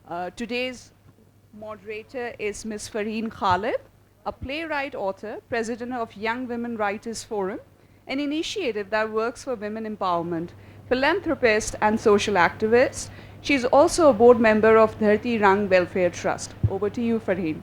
Today's moderator is Ms. Farheen Khalid, a playwright, author, president of Young Women Writers Forum, an initiative that works for women empowerment, philanthropist and social activist. She's also a board member of Dharti Rang Welfare Trust. Over to you, Farheen.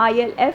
ILF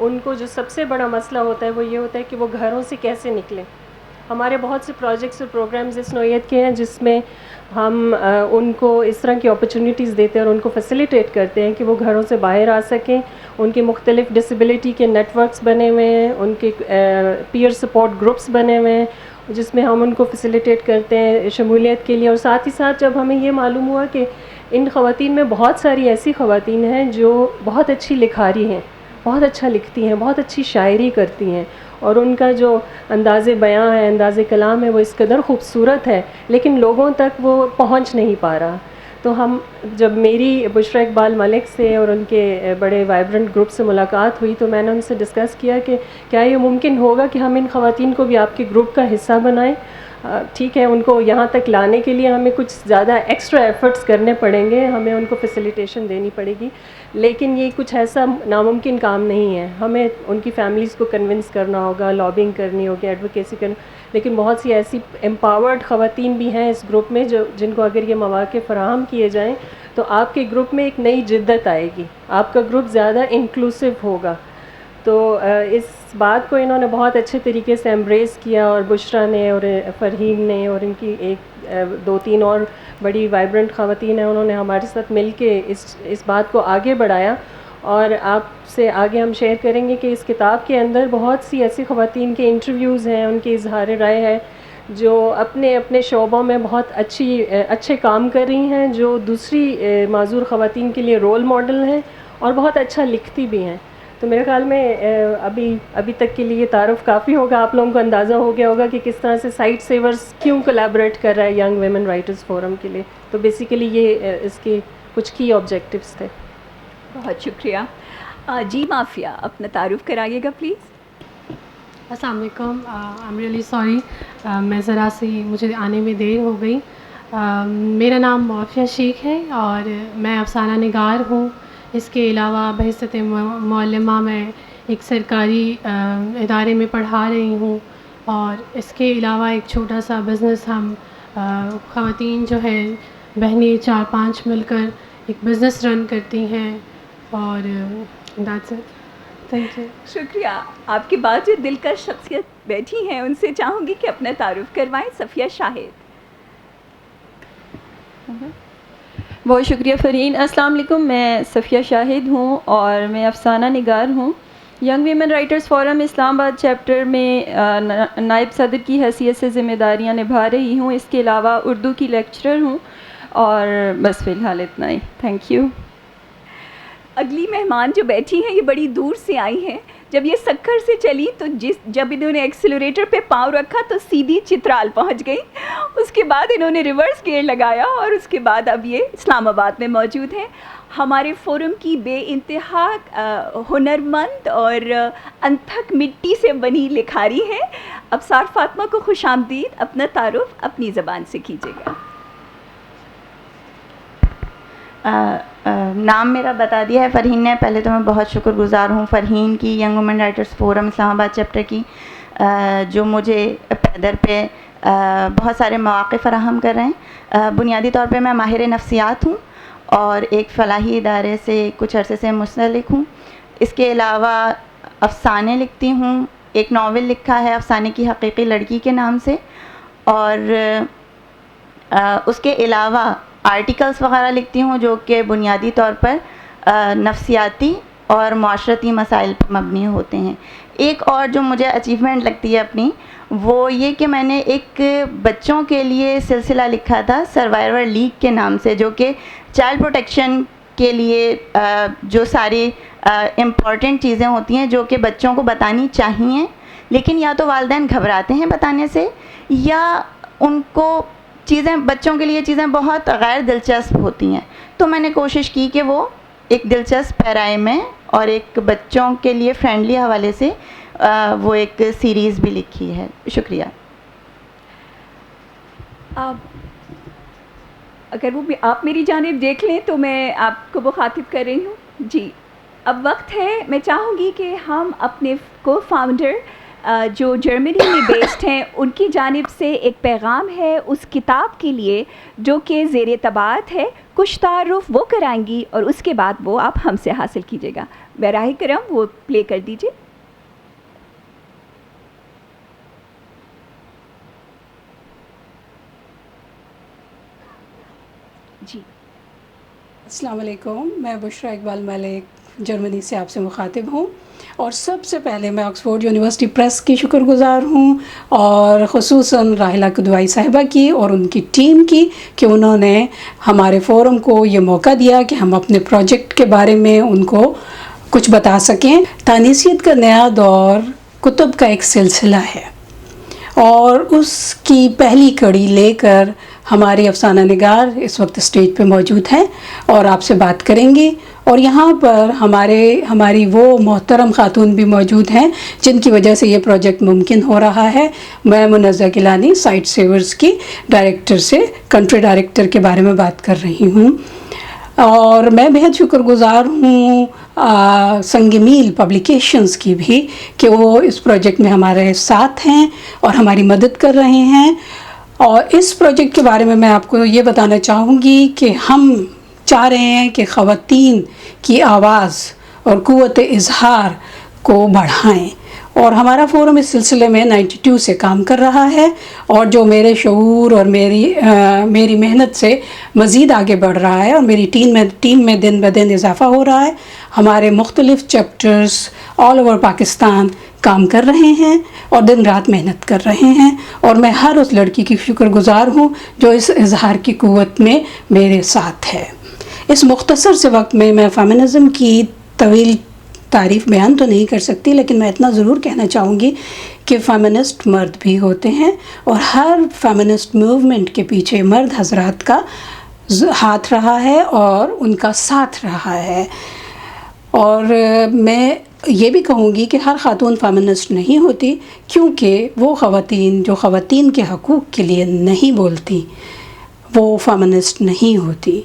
ان کو جو سب سے بڑا مسئلہ ہوتا ہے وہ یہ ہوتا ہے کہ وہ گھروں سے کیسے نکلیں. ہمارے بہت سے پروجیکٹس اور پروگرامز اس نوعیت کے ہیں جس میں ہم ان کو اس طرح کی اپرچونیٹیز دیتے ہیں اور ان کو فیسیلیٹیٹ کرتے ہیں کہ وہ گھروں سے باہر آ سکیں. ان کے مختلف ڈسیبلٹی کے نیٹ ورکس بنے ہوئے ہیں, ان کے پیئر سپورٹ گروپس بنے ہوئے ہیں جس میں ہم ان کو فیسیلیٹیٹ کرتے ہیں شمولیت کے لیے. اور ساتھ ہی ساتھ جب ہمیں یہ معلوم ہوا کہ ان خواتین میں بہت ساری ایسی خواتین ہیں جو بہت اچھی لکھاری ہیں, بہت اچھا لکھتی ہیں, بہت اچھی شاعری کرتی ہیں, اور ان کا جو انداز بیاں ہے, انداز کلام ہے, وہ اس قدر خوبصورت ہے لیکن لوگوں تک وہ پہنچ نہیں پا رہا. تو ہم جب میری بشریٰ اقبال ملک سے اور ان کے بڑے وائبرنٹ گروپ سے ملاقات ہوئی تو میں نے ان سے ڈسکس کیا کہ کیا یہ ممکن ہوگا کہ ہم ان خواتین کو بھی آپ کے گروپ کا حصہ بنائیں. ٹھیک ہے, ان کو یہاں تک لانے کے لیے ہمیں کچھ زیادہ ایکسٹرا ایفرٹس کرنے پڑیں گے, ہمیں ان کو فیسیلیٹیشن دینی پڑے گی, لیکن یہ کچھ ایسا ناممکن کام نہیں ہے. ہمیں ان کی فیملیز کو کنونس کرنا ہوگا, لابنگ کرنی ہوگی, ایڈوکیسی کرنی, لیکن بہت سی ایسی امپاورڈ خواتین بھی ہیں اس گروپ میں جن کو اگر یہ مواقع فراہم کیے جائیں تو آپ کے گروپ میں ایک نئی جدت آئے گی, آپ کا گروپ زیادہ انکلوسیو ہوگا. تو اس بات کو انہوں نے بہت اچھے طریقے سے ایمبریس کیا, اور بشریٰ نے اور فرحین نے اور ان کی ایک دو تین اور بڑی وائبرنٹ خواتین ہیں, انہوں نے ہمارے ساتھ مل کے اس بات کو آگے بڑھایا. اور آپ سے آگے ہم شیئر کریں گے کہ اس کتاب کے اندر بہت سی ایسی خواتین کے انٹرویوز ہیں, ان کے اظہار رائے ہے جو اپنے اپنے شعبوں میں بہت اچھے کام کر رہی ہیں, جو دوسری معذور خواتین کے لیے رول ماڈل ہیں اور بہت اچھا لکھتی بھی ہیں. تو میرے خیال میں ابھی تک کے لیے تعارف کافی ہوگا, آپ لوگوں کو اندازہ ہو گیا ہوگا کہ کس طرح سے سائٹ سیورز کیوں کولیبریٹ کر رہا ہے ینگ ویمن رائٹرز فورم کے لیے. تو بیسیکلی یہ اس کے کچھ کی آبجیکٹیوز تھے. بہت شکریہ. جی مافیہ, اپنا تعارف کرائیے گا پلیز. السلام علیکم. آئی ایم ریئلی سوری, میں ذرا سی مجھے آنے میں دیر ہو گئی. میرا نام مافیہ شیخ ہے اور میں افسانہ نگار ہوں. اس کے علاوہ بحیثیت معلمہ میں ایک سرکاری ادارے میں پڑھا رہی ہوں, اور اس کے علاوہ ایک چھوٹا سا بزنس ہم خواتین جو ہے بہنیں 4-5 مل کر ایک بزنس رن کرتی ہیں, اور دیٹس اٹ. Thank you. شکریہ. آپ کے بعد جو دلکش شخصیت بیٹھی ہیں ان سے چاہوں گی کہ اپنا تعارف کروائیں. صفیہ شاہد. بہت شکریہ فرحین. السلام علیکم, میں صفیہ شاہد ہوں اور میں افسانہ نگار ہوں. ینگ ویمن رائٹرز فورم اسلام آباد چیپٹر میں نائب صدر کی حیثیت سے ذمہ داریاں نبھا رہی ہوں. اس کے علاوہ اردو کی لیکچرر ہوں, اور بس فی الحال اتنا ہی. Thank you. اگلی مہمان جو بیٹھی ہیں یہ بڑی دور سے آئی ہیں. جب یہ سکھر سے چلی تو جب انہوں نے ایکسیلریٹر پہ پاؤں رکھا تو سیدھی چترال پہنچ گئی. اس کے بعد انہوں نے ریورس گیئر لگایا اور اس کے بعد اب یہ اسلام آباد میں موجود ہیں. ہمارے فورم کی بے انتہا ہنرمند اور انتھک مٹی سے بنی لکھاری ہیں. ابصار فاطمہ کو خوش آمدید. اپنا تعارف اپنی زبان سے کیجیے گا. نام میرا بتا دیا ہے فرحین نے. پہلے تو میں بہت شکر گزار ہوں فرحین کی, ینگ وومن رائٹرز فورم اسلام آباد چیپٹر کی, جو مجھے پیدر پہ بہت سارے مواقع فراہم کر رہے ہیں. بنیادی طور پہ میں ماہر نفسیات ہوں اور ایک فلاحی ادارے سے کچھ عرصے سے منسلک ہوں. اس کے علاوہ افسانے لکھتی ہوں. ایک ناول لکھا ہے افسانے کی حقیقی لڑکی کے نام سے, اور اس کے علاوہ آرٹیکلس وغیرہ لکھتی ہوں جو کہ بنیادی طور پر نفسیاتی اور معاشرتی مسائل پر مبنی ہوتے ہیں. ایک اور جو مجھے اچیومنٹ لگتی ہے اپنی, وہ یہ کہ میں نے ایک بچوں کے لیے سلسلہ لکھا تھا سروائیور لیگ کے نام سے, جو کہ چائلڈ پروٹیکشن کے لیے جو ساری امپورٹنٹ چیزیں ہوتی ہیں جو کہ بچوں کو بتانی چاہیے, لیکن یا تو والدین گھبراتے ہیں بتانے سے, یا ان کو بچوں کے لیے چیزیں بہت غیر دلچسپ ہوتی ہیں. تو میں نے کوشش کی کہ وہ ایک دلچسپ پیرائے میں اور ایک بچوں کے لیے فرینڈلی حوالے سے وہ ایک سیریز بھی لکھی ہے. شکریہ. اگر وہ آپ میری جانب دیکھ لیں تو میں آپ کو مخاطب کر رہی ہوں. جی اب وقت ہے, میں چاہوں گی کہ ہم اپنے کو فاؤنڈر جو جرمنی میں بیسڈ ہیں ان کی جانب سے ایک پیغام ہے اس کتاب کے لیے جو کہ زیر طباعت ہے. کچھ تعارف وہ کرائیں گی اور اس کے بعد وہ آپ ہم سے حاصل کیجیے گا. براہ کرم وہ پلے کر دیجیے. جی السلام علیکم. میں بشریٰ اقبال ملک جرمنی سے آپ سے مخاطب ہوں، اور سب سے پہلے میں آکسفورڈ یونیورسٹی پریس کی شکر گزار ہوں، اور خصوصاً راحلہ کدوائی صاحبہ کی اور ان کی ٹیم کی کہ انہوں نے ہمارے فورم کو یہ موقع دیا کہ ہم اپنے پروجیکٹ کے بارے میں ان کو کچھ بتا سکیں. تانیثیت کا نیا دور کتب کا ایک سلسلہ ہے، اور اس کی پہلی کڑی لے کر ہماری افسانہ نگار اس وقت اسٹیج پہ موجود ہیں اور آپ سے بات کریں گی. اور یہاں پر ہماری وہ محترم خاتون بھی موجود ہیں جن کی وجہ سے یہ پروجیکٹ ممکن ہو رہا ہے. میں منزہ گیلانی سائٹ سیورز کی ڈائریکٹر سے کنٹری ڈائریکٹر کے بارے میں بات کر رہی ہوں، اور میں بہت شکر گزار ہوں سنگ میل پبلیکیشنز کی بھی کہ وہ اس پروجیکٹ میں ہمارے ساتھ ہیں اور ہماری مدد کر رہے ہیں. اور اس پروجیکٹ کے بارے میں آپ کو یہ بتانا چاہوں گی کہ ہم چاہ رہے ہیں کہ خواتین کی آواز اور قوت اظہار کو بڑھائیں، اور ہمارا فورم اس سلسلے میں 92 سے کام کر رہا ہے، اور جو میرے شعور اور میری محنت سے مزید آگے بڑھ رہا ہے، اور میری ٹیم میں دن بدن اضافہ ہو رہا ہے. ہمارے مختلف چیپٹرز آل اوور پاکستان کام کر رہے ہیں اور دن رات محنت کر رہے ہیں، اور میں ہر اس لڑکی کی شکر گزار ہوں جو اس اظہار کی قوت میں میرے ساتھ ہے. اس مختصر سے وقت میں فیمنزم کی طویل تعریف بیان تو نہیں کر سکتی، لیکن میں اتنا ضرور کہنا چاہوں گی کہ فیمنسٹ مرد بھی ہوتے ہیں، اور ہر فیمنسٹ موومنٹ کے پیچھے مرد حضرات کا ہاتھ رہا ہے اور ان کا ساتھ رہا ہے. اور میں یہ بھی کہوں گی کہ ہر خاتون فیمنسٹ نہیں ہوتی، کیونکہ وہ خواتین جو خواتین کے حقوق کے لیے نہیں بولتی وہ فیمنسٹ نہیں ہوتی.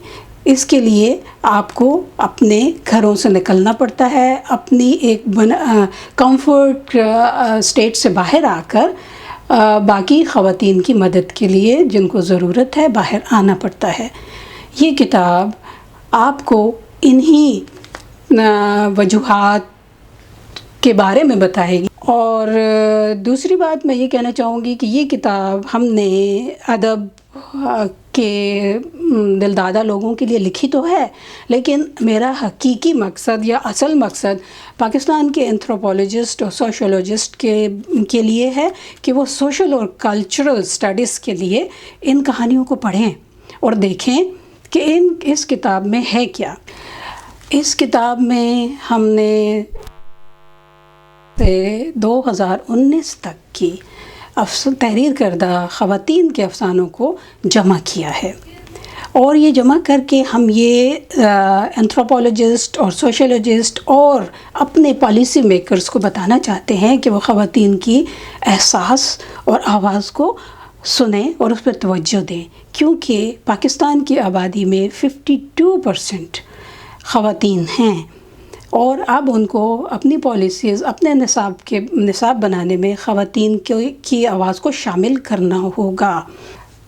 اس کے لیے آپ کو اپنے گھروں سے نکلنا پڑتا ہے، اپنی ایک کمفرٹ اسٹیٹ سے باہر آ کر باقی خواتین کی مدد کے لیے جن کو ضرورت ہے باہر آنا پڑتا ہے. یہ کتاب آپ کو انہی وجوہات کے بارے میں بتائے گی. اور دوسری بات میں یہ کہنا چاہوں گی کہ یہ کتاب ہم نے ادب کے دلدادہ لوگوں کے لیے لکھی تو ہے، لیکن میرا حقیقی مقصد یا اصل مقصد پاکستان کے اینتھروپولوجسٹ اور سوشولوجسٹ کے لیے ہے کہ وہ سوشل اور کلچرل اسٹڈیز کے لیے ان کہانیوں کو پڑھیں اور دیکھیں کہ اس کتاب میں ہے کیا. اس کتاب میں ہم نے 2019 تک کی تحریر کردہ خواتین کے افسانوں کو جمع کیا ہے، اور یہ جمع کر کے ہم یہ اینتھروپولوجسٹ اور سوشولوجسٹ اور اپنے پالیسی میکرز کو بتانا چاہتے ہیں کہ وہ خواتین کی احساس اور آواز کو سنیں اور اس پر توجہ دیں، کیونکہ پاکستان کی آبادی میں 52% خواتین ہیں، اور اب ان کو اپنی پالیسیز اپنے نصاب بنانے میں خواتین کی آواز کو شامل کرنا ہوگا.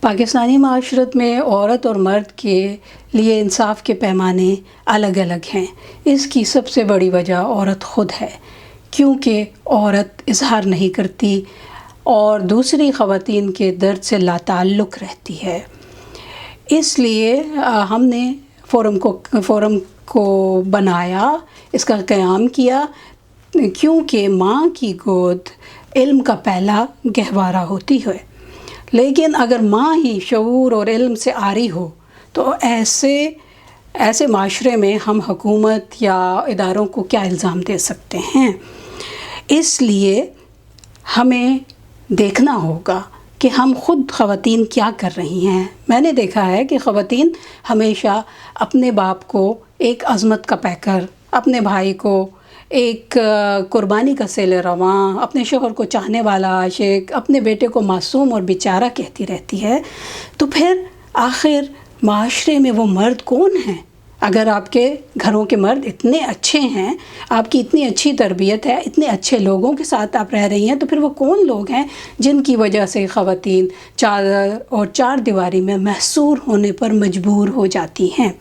پاکستانی معاشرت میں عورت اور مرد کے لیے انصاف کے پیمانے الگ الگ ہیں. اس کی سب سے بڑی وجہ عورت خود ہے، کیونکہ عورت اظہار نہیں کرتی اور دوسری خواتین کے درد سے لا تعلق رہتی ہے. اس لیے ہم نے فورم کو بنایا، اس کا قیام کیا، کیونکہ ماں کی گود علم کا پہلا گہوارہ ہوتی ہے. لیکن اگر ماں ہی شعور اور علم سے عاری ہو تو ایسے معاشرے میں ہم حکومت یا اداروں کو کیا الزام دے سکتے ہیں. اس لیے ہمیں دیکھنا ہوگا کہ ہم خود خواتین کیا کر رہی ہیں. میں نے دیکھا ہے کہ خواتین ہمیشہ اپنے باپ کو ایک عظمت کا پیکر، اپنے بھائی کو ایک قربانی کا سیل رواں، اپنے شوہر کو چاہنے والا عاشق، اپنے بیٹے کو معصوم اور بیچارہ کہتی رہتی ہے. تو پھر آخر معاشرے میں وہ مرد کون ہیں اگر آپ کے گھروں کے مرد اتنے اچھے ہیں، آپ کی اتنی اچھی تربیت ہے، اتنے اچھے لوگوں کے ساتھ آپ رہ رہی ہیں، تو پھر وہ کون لوگ ہیں جن کی وجہ سے خواتین چادر اور چار دیواری میں محصور ہونے پر مجبور ہو جاتی ہیں؟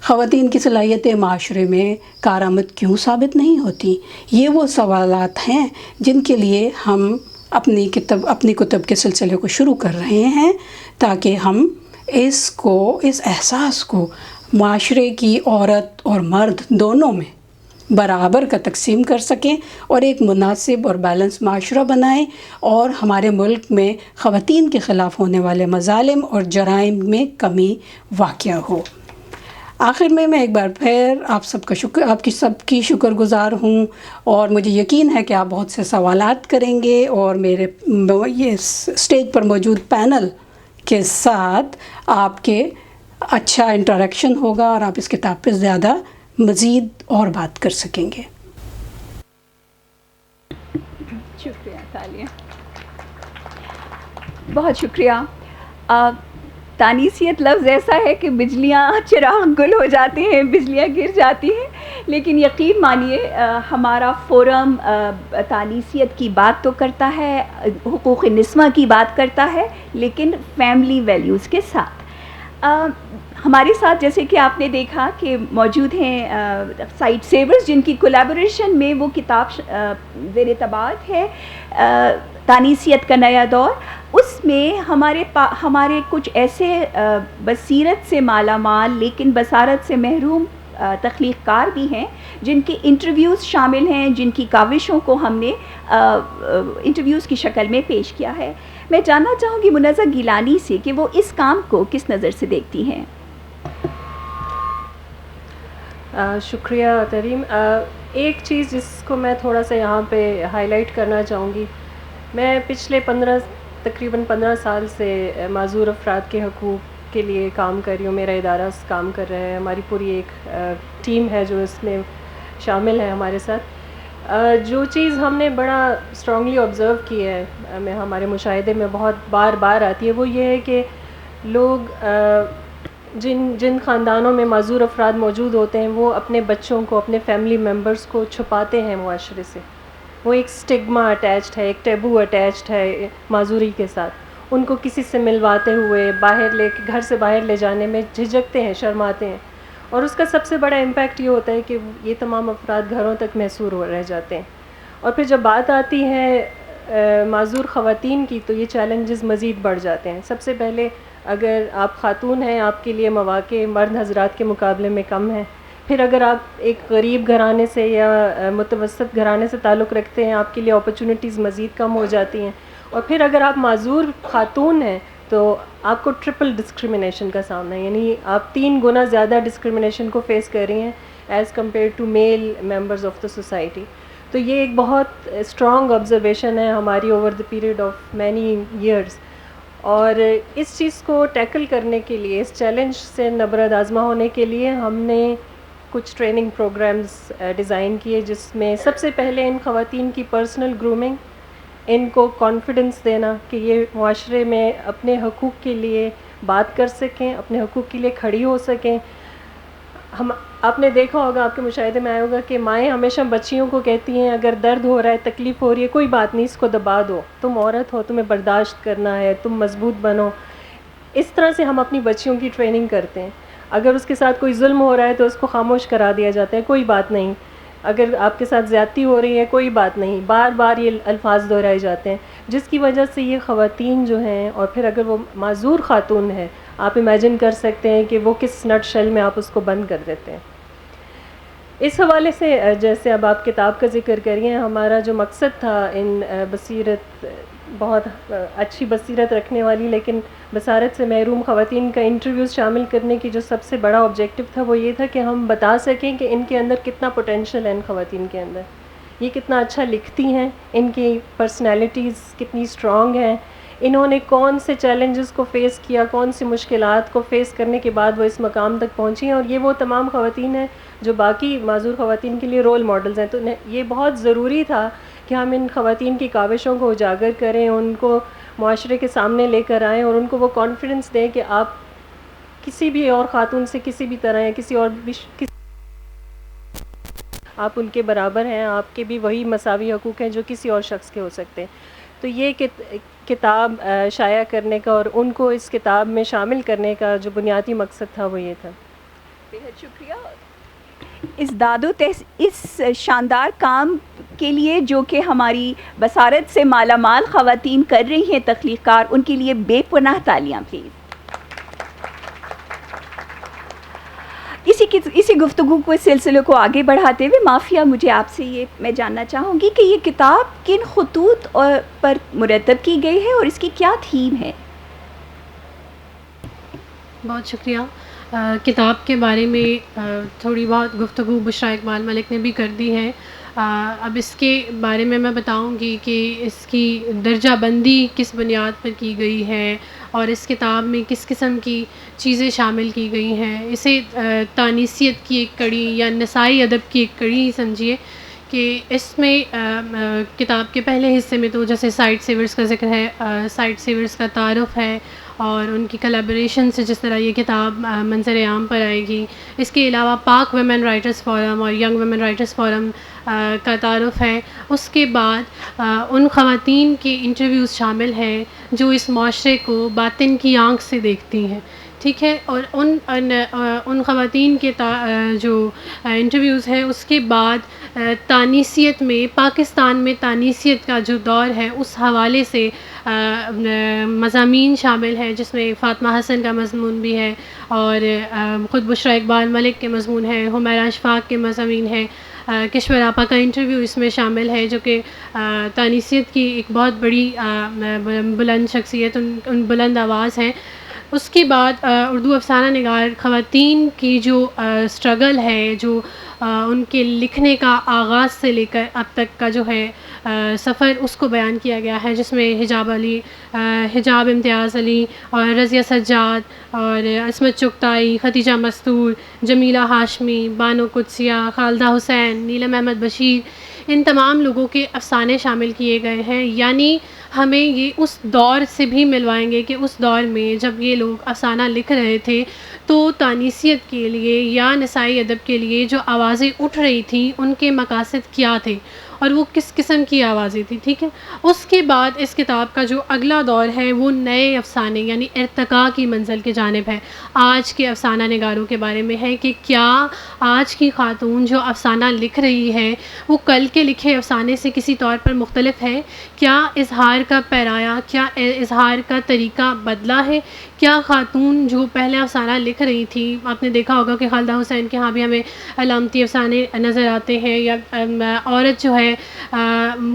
خواتین کی صلاحیتیں معاشرے میں کارآمد کیوں ثابت نہیں ہوتی؟ یہ وہ سوالات ہیں جن کے لیے ہم اپنی کتب کے سلسلے کو شروع کر رہے ہیں، تاکہ ہم اس احساس کو معاشرے کی عورت اور مرد دونوں میں برابر کا تقسیم کر سکیں اور ایک مناسب اور بیلنس معاشرہ بنائیں، اور ہمارے ملک میں خواتین کے خلاف ہونے والے مظالم اور جرائم میں کمی واقع ہو۔ آخر میں ایک بار پھر آپ سب کی شکر گزار ہوں، اور مجھے یقین ہے کہ آپ بہت سے سوالات کریں گے، اور میرے یہ اسٹیج پر موجود پینل کے ساتھ آپ کے اچھا انٹریکشن ہوگا، اور آپ اس کتاب پہ زیادہ مزید اور بات کر سکیں گے۔ شکریہ تالیہ، بہت شکریہ۔ تانیثیت لفظ ایسا ہے کہ بجلیاں چراغ گل ہو جاتے ہیں، بجلیاں گر جاتی ہیں، لیکن یقین مانیے ہمارا فورم تانیثیت کی بات تو کرتا ہے، حقوق نسواں کی بات کرتا ہے، لیکن فیملی ویلیوز کے ساتھ۔ ہمارے ساتھ جیسے کہ آپ نے دیکھا کہ موجود ہیں سائٹ سیورز، جن کی کولیبوریشن میں وہ کتاب زیر طباعت ہے، تانیثیت کا نیا دور۔ اس میں ہمارے کچھ ایسے بصیرت سے مالا مال لیکن بصارت سے محروم تخلیق کار بھی ہیں، جن کے انٹرویوز شامل ہیں، جن کی کاوشوں کو ہم نے انٹرویوز کی شکل میں پیش کیا ہے۔ میں جاننا چاہوں گی منزہ گیلانی سے کہ وہ اس کام کو کس نظر سے دیکھتی ہیں۔ شکریہ تریم۔ ایک چیز جس کو میں تھوڑا سا یہاں پہ ہائی لائٹ کرنا چاہوں گی، میں پچھلے تقریباً 15 سال سے معذور افراد کے حقوق کے لیے کام کر رہی ہوں۔ میرا ادارہ کام کر رہا ہے، ہماری پوری ایک ٹیم ہے جو اس میں شامل ہے ہمارے ساتھ۔ جو چیز ہم نے بڑا اسٹرانگلی آبزرو کی ہے، ہمارے مشاہدے میں بہت بار آتی ہے، وہ یہ ہے کہ لوگ جن خاندانوں میں معذور افراد موجود ہوتے ہیں، وہ اپنے بچوں کو، اپنے فیملی ممبرس کو چھپاتے ہیں معاشرے سے۔ وہ ایک سٹگما اٹیچڈ ہے، ایک ٹیبو اٹیچڈ ہے معذوری کے ساتھ۔ ان کو کسی سے ملواتے ہوئے گھر سے باہر لے جانے میں جھجکتے ہیں، شرماتے ہیں، اور اس کا سب سے بڑا امپیکٹ یہ ہوتا ہے کہ یہ تمام افراد گھروں تک محصور رہ جاتے ہیں۔ اور پھر جب بات آتی ہے معذور خواتین کی، تو یہ چیلنجز مزید بڑھ جاتے ہیں۔ سب سے پہلے اگر آپ خاتون ہیں، آپ کے لیے مواقع مرد حضرات کے مقابلے میں کم ہیں۔ پھر اگر آپ ایک غریب گھرانے سے یا متوسط گھرانے سے تعلق رکھتے ہیں، آپ کے لیے اپرچونٹیز مزید کم ہو جاتی ہیں۔ اور پھر اگر آپ معذور خاتون ہیں تو آپ کو ٹرپل ڈسکریمنیشن کا سامنا ہے، یعنی آپ 3 گنا زیادہ ڈسکریمنیشن کو فیس کر رہی ہیں as compared to male members of the society. تو یہ ایک بہت اسٹرانگ آبزرویشن ہے ہماری over the period of many years. اور اس چیز کو ٹیکل کرنے کے لیے، اس چیلنج سے نبرد آزما ہونے کے لیے ہم نے کچھ ٹریننگ پروگرامز ڈیزائن کیے، جس میں سب سے پہلے ان خواتین کی پرسنل گرومنگ، ان کو کانفیڈنس دینا کہ یہ معاشرے میں اپنے حقوق کے لیے بات کر سکیں، اپنے حقوق کے لیے کھڑی ہو سکیں۔ آپ نے دیکھا ہوگا، آپ کے مشاہدے میں آیا ہوگا کہ مائیں ہمیشہ بچیوں کو کہتی ہیں اگر درد ہو رہا ہے، تکلیف ہو رہی ہے، کوئی بات نہیں، اس کو دبا دو، تم عورت ہو، تمہیں برداشت کرنا ہے، تم مضبوط بنو۔ اس طرح سے ہم اپنی بچیوں کی ٹریننگ کرتے ہیں۔ اگر اس کے ساتھ کوئی ظلم ہو رہا ہے تو اس کو خاموش کرا دیا جاتا ہے، کوئی بات نہیں۔ اگر آپ کے ساتھ زیادتی ہو رہی ہے، کوئی بات نہیں، بار بار یہ الفاظ دہرائے جاتے ہیں، جس کی وجہ سے یہ خواتین جو ہیں، اور پھر اگر وہ معذور خاتون ہے، آپ امیجن کر سکتے ہیں کہ وہ کس نٹ شیل میں آپ اس کو بند کر دیتے ہیں۔ اس حوالے سے جیسے اب آپ کتاب کا ذکر کریے، ہمارا جو مقصد تھا ان بصیرت، بہت اچھی بصیرت رکھنے والی لیکن بصارت سے محروم خواتین کا انٹرویوز شامل کرنے کی جو سب سے بڑا آبجیکٹو تھا، وہ یہ تھا کہ ہم بتا سکیں کہ ان کے اندر کتنا پوٹینشیل ہے، ان خواتین کے اندر یہ کتنا اچھا لکھتی ہیں، ان کی پرسنالٹیز کتنی اسٹرانگ ہیں، انہوں نے کون سے چیلنجز کو فیس کیا، کون سی مشکلات کو فیس کرنے کے بعد وہ اس مقام تک پہنچی ہیں، اور یہ وہ تمام خواتین ہیں جو باقی معذور خواتین کے لیے رول ماڈلز ہیں۔ تو یہ بہت ضروری تھا کہ ہم ان خواتین کی کاوشوں کو اجاگر کریں، ان کو معاشرے کے سامنے لے کر آئیں، اور ان کو وہ کانفیڈنس دیں کہ آپ کسی بھی اور خاتون سے کسی بھی طرح یا کسی اور بھی آپ ان کے برابر ہیں, آپ کے بھی وہی مساوی حقوق ہیں جو کسی اور شخص کے ہو سکتے ہیں. تو یہ کتاب شائع کرنے کا اور ان کو اس کتاب میں شامل کرنے کا جو بنیادی مقصد تھا وہ یہ تھا. بہت شکریہ اس شاندار کام کے لیے جو کہ ہماری بصارت سے مالا مال خواتین کر رہی ہیں تخلیق کار, ان کے لیے بے پناہ تالیاں پلیز. اسی گفتگو کو اس سلسلے کو آگے بڑھاتے ہوئے مافیا, مجھے آپ سے یہ میں جاننا چاہوں گی کہ یہ کتاب کن خطوط پر مرتب کی گئی ہے اور اس کی کیا تھیم ہے؟ بہت شکریہ. کتاب کے بارے میں تھوڑی بہت گفتگو بشریٰ اقبال ملک نے بھی کر دی ہے. اب اس کے بارے میں بتاؤں گی کہ اس کی درجہ بندی کس بنیاد پر کی گئی ہے اور اس کتاب میں کس قسم کی چیزیں شامل کی گئی ہیں. اسے تانیثیت کی ایک کڑی یا نسائی ادب کی ایک کڑی ہی سمجھیے کہ اس میں کتاب کے پہلے حصے میں تو جیسے سائٹ سیورز کا ذکر ہے, سائٹ سیورز کا تعارف ہے اور ان کی کلیبریشن سے جس طرح یہ کتاب منظر عام پر آئے گی. اس کے علاوہ پاک ویمن رائٹرز فورم اور ینگ ویمن رائٹرز فورم کا تعارف ہے. اس کے بعد ان خواتین کے انٹرویوز شامل ہیں جو اس معاشرے کو باطن کی آنکھ سے دیکھتی ہیں, ٹھیک ہے, اور ان خواتین کے جو انٹرویوز ہیں. اس کے بعد تانیثیت میں, پاکستان میں تانیثیت کا جو دور ہے اس حوالے سے مضامین شامل ہیں جس میں فاطمہ حسن کا مضمون بھی ہے اور خود بشریٰ اقبال ملک کے مضمون ہے, حمیرہ اشفاق کے مضامین ہیں, کشور آپا کا انٹرویو اس میں شامل ہے جو کہ تانیثیت کی ایک بہت بڑی بلند شخصیت, ان بلند آواز ہیں. اس کے بعد اردو افسانہ نگار خواتین کی جو اسٹرگل ہے, جو ان کے لکھنے کا آغاز سے لے کر اب تک کا جو ہے سفر, اس کو بیان کیا گیا ہے جس میں حجاب امتیاز علی اور رضیہ سجاد اور عصمت چغتائی, ختیجہ مستور, جمیلہ ہاشمی, بانو قدسیہ, خالدہ حسین, نیلم احمد بشیر, ان تمام لوگوں کے افسانے شامل کیے گئے ہیں. یعنی ہمیں یہ اس دور سے بھی ملوائیں گے کہ اس دور میں جب یہ لوگ افسانہ لکھ رہے تھے تو تانیثیت کے لیے یا نسائی ادب کے لیے جو آوازیں اٹھ رہی تھیں ان کے مقاصد کیا تھے اور وہ کس قسم کی آوازیں تھیں, ٹھیک ہے. اس کے بعد اس کتاب کا جو اگلا دور ہے وہ نئے افسانے یعنی ارتقاء کی منزل کی جانب ہے. آج کے افسانہ نگاروں کے بارے میں ہے کہ کیا آج کی خاتون جو افسانہ لکھ رہی ہے وہ کل کے لکھے افسانے سے کسی طور پر مختلف ہے, کیا اظہار کا پیرایا, کیا اظہار کا طریقہ بدلا ہے, کیا خاتون جو پہلے افسانہ لکھ رہی تھی, آپ نے دیکھا ہوگا کہ خالدہ حسین کے ہاں بھی ہمیں علامتی افسانے نظر آتے ہیں, یا عورت جو ہے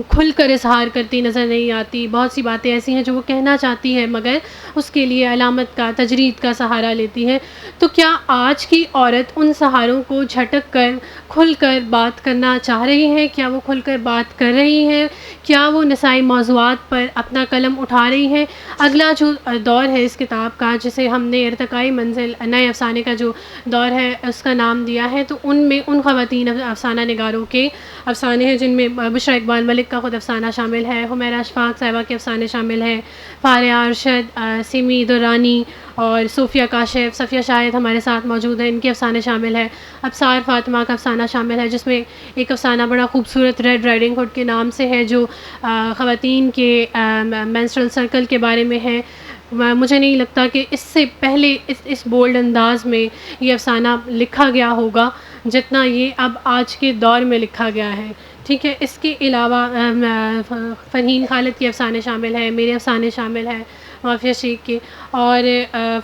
کھل کر اظہار کرتی نظر نہیں آتی. بہت سی باتیں ایسی ہیں جو وہ کہنا چاہتی ہے مگر اس کے لیے علامت کا, تجرید کا سہارا لیتی ہے. تو کیا آج کی عورت ان سہاروں کو جھٹک کر کھل کر بات کرنا چاہ رہی ہے, کیا وہ کھل کر بات کر رہی ہے, کیا وہ نسائی موضوعات پر اپنا قلم اٹھا رہی ہے؟ اگلا جو دور ہے اس کتاب کا جسے ہم نے ارتقائی منزل نئے افسانے کا جو دور ہے اس کا نام دیا ہے, تو ان میں ان خواتین افسانہ نگاروں کے افسانے ہیں جن میں بشریٰ اقبال ملک کا خود افسانہ شامل ہے, حمیرہ اشفاق صاحبہ کے افسانے شامل ہیں, فارعہ ارشد, سیمی درانی اور صوفیہ کاشف, صفیہ شاہد ہمارے ساتھ موجود ہیں, ان کے افسانے شامل ہیں. ابصار فاطمہ کا افسانہ شامل ہے جس میں ایک افسانہ بڑا خوبصورت ریڈ رائڈنگ ہوڈ کے نام سے ہے جو خواتین کے مینسٹرل سرکل کے بارے میں ہے. مجھے نہیں لگتا کہ اس سے پہلے اس بولڈ انداز میں یہ افسانہ لکھا گیا ہوگا جتنا یہ اب آج کے دور میں لکھا گیا ہے, ٹھیک ہے. اس کے علاوہ فرحین خالد کے افسانے شامل ہیں, میرے افسانے شامل ہیں مافیا شیخ کے, اور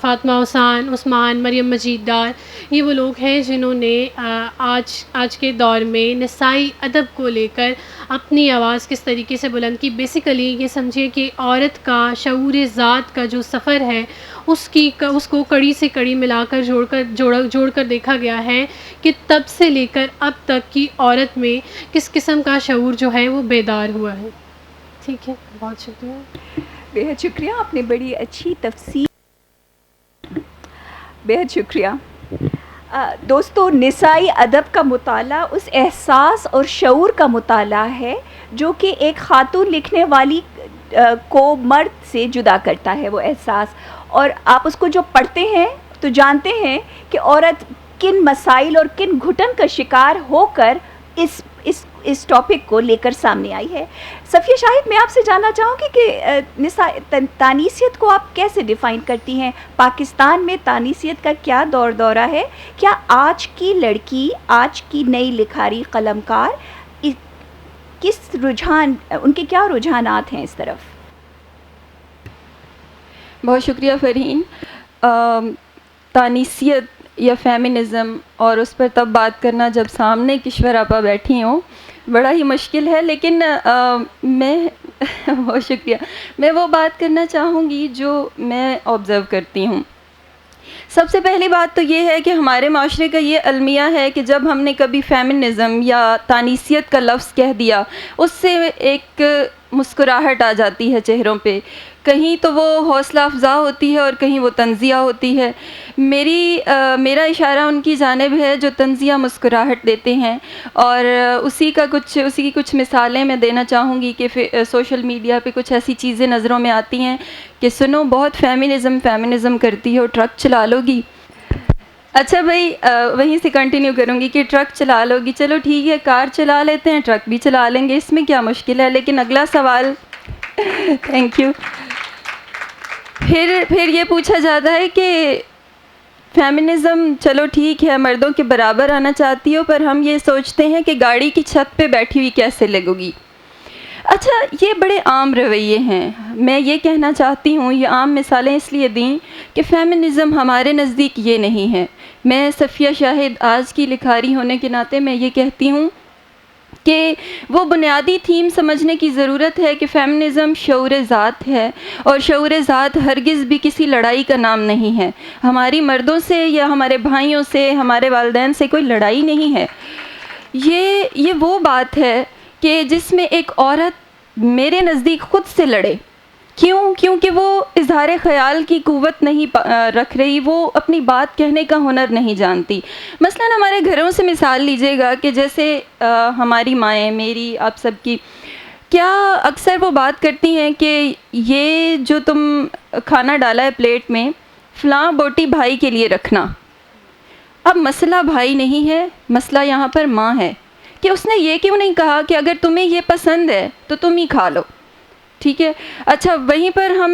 فاطمہ حسان, عثمان, مریم مجید ڈار, یہ وہ لوگ ہیں جنہوں نے آج کے دور میں نسائی ادب کو لے کر اپنی آواز کس طریقے سے بلند کی. بیسیکلی یہ سمجھیے کہ عورت کا شعور ذات کا جو سفر ہے اس کو کڑی سے کڑی ملا کر جوڑ کر دیکھا گیا ہے کہ تب سے لے کر اب تک کی عورت میں کس قسم کا شعور جو ہے وہ بیدار ہوا ہے, ٹھیک ہے. بہت شکریہ. بہت شکریہ, آپ نے بڑی اچھی تفصیل. بہت شکریہ. دوستو, نسائی ادب کا مطالعہ اس احساس اور شعور کا مطالعہ ہے جو کہ ایک خاتون لکھنے والی کو مرد سے جدا کرتا ہے, وہ احساس. اور آپ اس کو جو پڑھتے ہیں تو تو جانتے ہیں کہ عورت کن مسائل اور کن گھٹن کا شکار ہو کر اس ٹاپک کو لے کر سامنے آئی ہے. صفیہ شاہد, میں آپ سے جاننا چاہوں گی کہ تانیثیت کو آپ کیسے ڈیفائن کرتی ہیں؟ پاکستان میں تانیثیت کا کیا دور دورہ ہے؟ کیا آج کی لڑکی, آج کی نئی لکھاری قلمکار کس رجحان, ان کے کیا رجحانات ہیں اس طرف؟ بہت شکریہ فرحین. تانیثیت یا فیمنزم اور اس پر تب بات کرنا جب سامنے کشور آپا بیٹھی ہوں بڑا ہی مشکل ہے, لیکن میں بہت شکریہ, میں وہ بات کرنا چاہوں گی جو میں آبزرو کرتی ہوں. سب سے پہلی بات تو یہ ہے کہ ہمارے معاشرے کا یہ المیہ ہے کہ جب ہم نے کبھی فیمنزم یا تانیثیت کا لفظ کہہ دیا, اس سے ایک مسکراہٹ آ جاتی ہے چہروں پہ. کہیں تو وہ حوصلہ افزا ہوتی ہے اور کہیں وہ تنزیہ ہوتی ہے. میرا اشارہ ان کی جانب ہے جو تنزیہ مسکراہٹ دیتے ہیں, اور اسی کی کچھ مثالیں میں دینا چاہوں گی کہ سوشل میڈیا پہ کچھ ایسی چیزیں نظروں میں آتی ہیں کہ سنو بہت فیمنزم کرتی ہو, ٹرک چلا لو گی. اچھا بھائی, وہیں سے کنٹینیو کروں گی کہ ٹرک چلا لو گی, چلو ٹھیک ہے, کار چلا لیتے ہیں, ٹرک بھی چلا لیں گے, اس میں کیا مشکل ہے. لیکن اگلا سوال تھینک یو, پھر یہ پوچھا جاتا ہے کہ فیمنزم چلو ٹھیک ہے, مردوں کے برابر آنا چاہتی ہو, پر ہم یہ سوچتے ہیں کہ گاڑی کی چھت پہ بیٹھی ہوئی کیسے لگو گی. اچھا, یہ بڑے عام رویے ہیں. میں یہ کہنا چاہتی ہوں, یہ عام مثالیں اس لیے دیں کہ فیمنزم ہمارے نزدیک یہ نہیں ہے. میں صفیہ شاہد آج کی لکھاری ہونے کے ناطے میں یہ کہتی ہوں کہ وہ بنیادی تھیم سمجھنے کی ضرورت ہے کہ فیمنزم شعور ذات ہے, اور شعور ذات ہرگز بھی کسی لڑائی کا نام نہیں ہے. ہماری مردوں سے یا ہمارے بھائیوں سے, ہمارے والدین سے کوئی لڑائی نہیں ہے. یہ وہ بات ہے کہ جس میں ایک عورت میرے نزدیک خود سے لڑے. کیونکہ وہ اظہار خیال کی قوت نہیں رکھ رہی, وہ اپنی بات کہنے کا ہنر نہیں جانتی. مثلاً ہمارے گھروں سے مثال لیجئے گا کہ جیسے ہماری مائیں, میری, آپ سب کی, کیا اکثر وہ بات کرتی ہیں کہ یہ جو تم کھانا ڈالا ہے پلیٹ میں, فلاں بوٹی بھائی کے لیے رکھنا. اب مسئلہ بھائی نہیں ہے, مسئلہ یہاں پر ماں ہے کہ اس نے یہ کیوں نہیں کہا کہ اگر تمہیں یہ پسند ہے تو تم ہی کھا لو. ٹھیک ہے. اچھا, وہیں پر ہم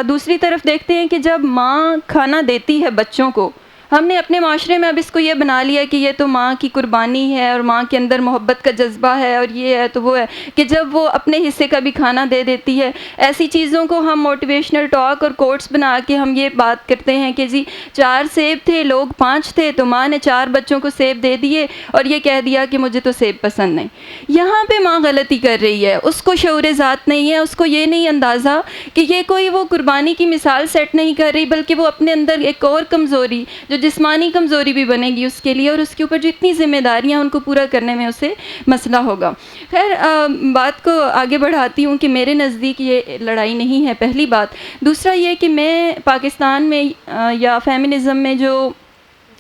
دوسری طرف دیکھتے ہیں کہ جب ماں کھانا دیتی ہے بچوں کو, ہم نے اپنے معاشرے میں اب اس کو یہ بنا لیا کہ یہ تو ماں کی قربانی ہے اور ماں کے اندر محبت کا جذبہ ہے اور یہ ہے تو وہ ہے, کہ جب وہ اپنے حصے کا بھی کھانا دے دیتی ہے. ایسی چیزوں کو ہم موٹیویشنل ٹاک اور کوٹس بنا کے ہم یہ بات کرتے ہیں کہ جی 4 سیب تھے, لوگ 5 تھے, تو ماں نے 4 بچوں کو سیب دے دیے اور یہ کہہ دیا کہ مجھے تو سیب پسند نہیں. یہاں پہ ماں غلطی کر رہی ہے, اس کو شعور ذات نہیں ہے, اس کو یہ نہیں اندازہ کہ یہ کوئی وہ قربانی کی مثال سیٹ نہیں کر رہی, بلکہ وہ اپنے اندر ایک اور کمزوری, جو جسمانی کمزوری بھی بنے گی اس کے لیے, اور اس کے اوپر جو اتنی ذمہ داریاں ان کو پورا کرنے میں اسے مسئلہ ہوگا. خیر, بات کو آگے بڑھاتی ہوں کہ میرے نزدیک یہ لڑائی نہیں ہے, پہلی بات. دوسرا یہ کہ میں پاکستان میں یا فیمنزم میں جو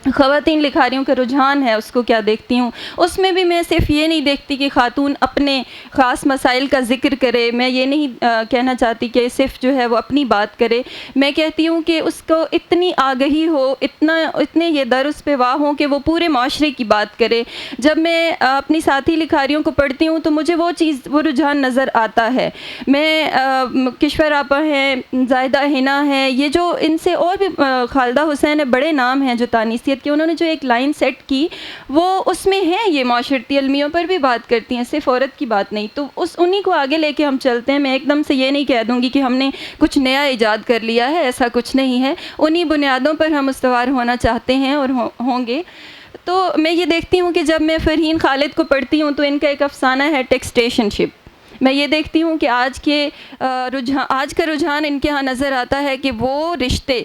خواتین لکھاریوں کا رجحان ہے اس کو کیا دیکھتی ہوں, اس میں بھی میں صرف یہ نہیں دیکھتی کہ خاتون اپنے خاص مسائل کا ذکر کرے. میں یہ نہیں کہنا چاہتی کہ صرف جو ہے وہ اپنی بات کرے. میں کہتی ہوں کہ اس کو اتنی آگہی ہو, اتنے یہ در اس پہ واہ ہوں کہ وہ پورے معاشرے کی بات کرے. جب میں اپنی ساتھی لکھاریوں کو پڑھتی ہوں تو مجھے وہ رجحان نظر آتا ہے. میں کشور آپا ہیں, زائدہ حنا ہیں, یہ جو ان سے اور بھی خالدہ حسین ہے, بڑے نام ہیں جو تانیثیت کہ انہوں نے جو ایک لائن سیٹ کی وہ اس میں ہے, یہ معاشرتی المیوں پر بھی بات کرتی ہیں, صرف عورت کی بات نہیں. تو انہی کو آگے لے کے ہم چلتے ہیں. میں ایک دم سے یہ نہیں کہہ دوں گی کہ ہم نے کچھ نیا ایجاد کر لیا ہے, ایسا کچھ نہیں ہے. انہی بنیادوں پر ہم استوار ہونا چاہتے ہیں اور ہوں گے. تو میں یہ دیکھتی ہوں کہ جب میں فرحین خالد کو پڑھتی ہوں تو ان کا ایک افسانہ ہے ٹیکسٹیشن شپ. میں یہ دیکھتی ہوں کہ آج کا رجحان ان کے ہاں نظر آتا ہے کہ وہ رشتے